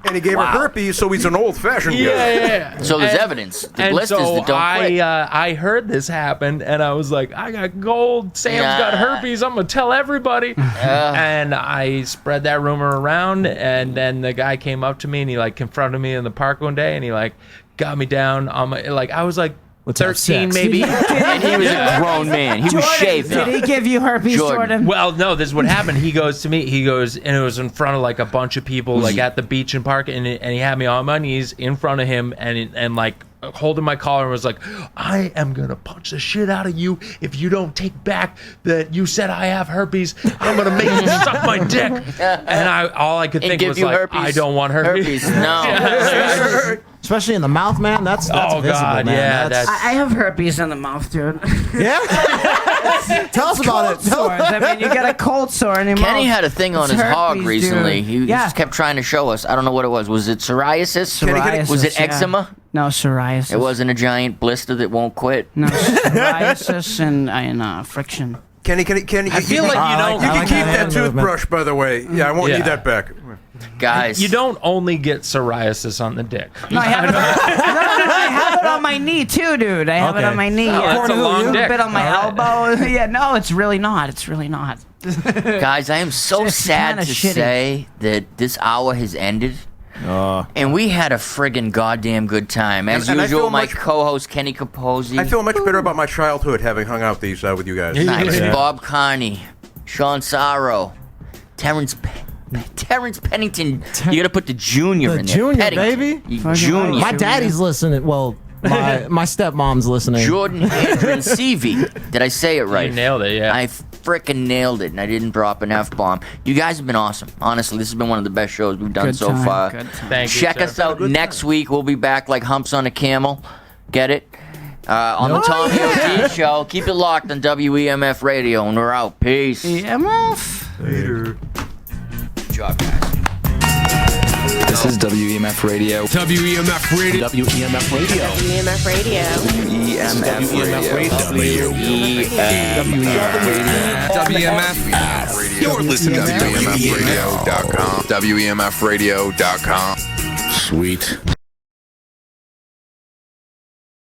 And he gave her herpes, so he's an old-fashioned guy. Yeah. So there's And- evidence. The and blisters so that don't quit. I heard this happen, and I was like, I got gold. Sam's got herpes. I'm gonna tell everybody. And I spread that rumor around, and then the guy came up to me and he like confronted me in the park one day, and he like got me down on my like I was like Let's have 13 sex. maybe. And he was a grown man. He was Jordan, shaved. did he give you herpes, Jordan? Well, no, this is what happened. He goes to me, and it was in front of like a bunch of people, like at the beach and park, and he had me on my knees in front of him, and like holding my collar, and was like, I am gonna punch the shit out of you if you don't take back that you said I have herpes. I'm gonna make you suck my dick. And all I could And think give was you like, herpes. I don't want herpes. No. Especially in the mouth, man. That's Oh, visible, God, man. yeah, That's, I have herpes in the mouth, dude. yeah. Tell us about it. Tell Sores. I mean, you got a cold sore in your mouth. Kenny had a thing on It's his hog herpes, recently. dude. He just kept trying to show us. I don't know what it was. Was it psoriasis? Psoriasis, Was it yeah. eczema? No, psoriasis. It wasn't a giant blister that won't quit. No, psoriasis and friction. Kenny, I feel like you don't. You I can like keep that that hand movement. toothbrush, by the way. Yeah, I won't Yeah. need that back. Guys. You don't only get psoriasis on the dick. No, I have it. I have it on my knee too, dude. I have it Okay. on my knee. Oh, that's a long dick. A bit on my All right. elbow. Yeah, no, it's really not. It's really not. Guys, I am so Just sad kinda to shitty. say that this hour has ended. And we had a friggin' goddamn good time. As And I usual, feel my much- co-host Kenny Capozzi. I feel much better about my childhood having hung out these with you guys. nice. Yeah. Bob Carney, Shawn Sarro, Terance Pennington. You gotta put the junior The in there. junior, Pennington. baby. You- Junior. My daddy's listening. Well, my stepmom's listening. Jordan Handren-Seavy. Did I say it right? You nailed it, yeah. I frickin' nailed it, and I didn't drop an F-bomb. You guys have been awesome. Honestly, this has been one of the best shows we've done Good so time, far. good time. Thank you, Check sir. us out next week. We'll be back like humps on a camel. Get it? On the Tommy O.D. Show. Keep it locked on WEMF Radio, and we're out. Peace. EMF. Good job, guys. This This is WEMF Radio. WEMF Radio. WEMF Radio. WEMF Radio. WEMF Radio. WEMF. You're listening to WEMFradio.com. WEMFradio.com. Sweet.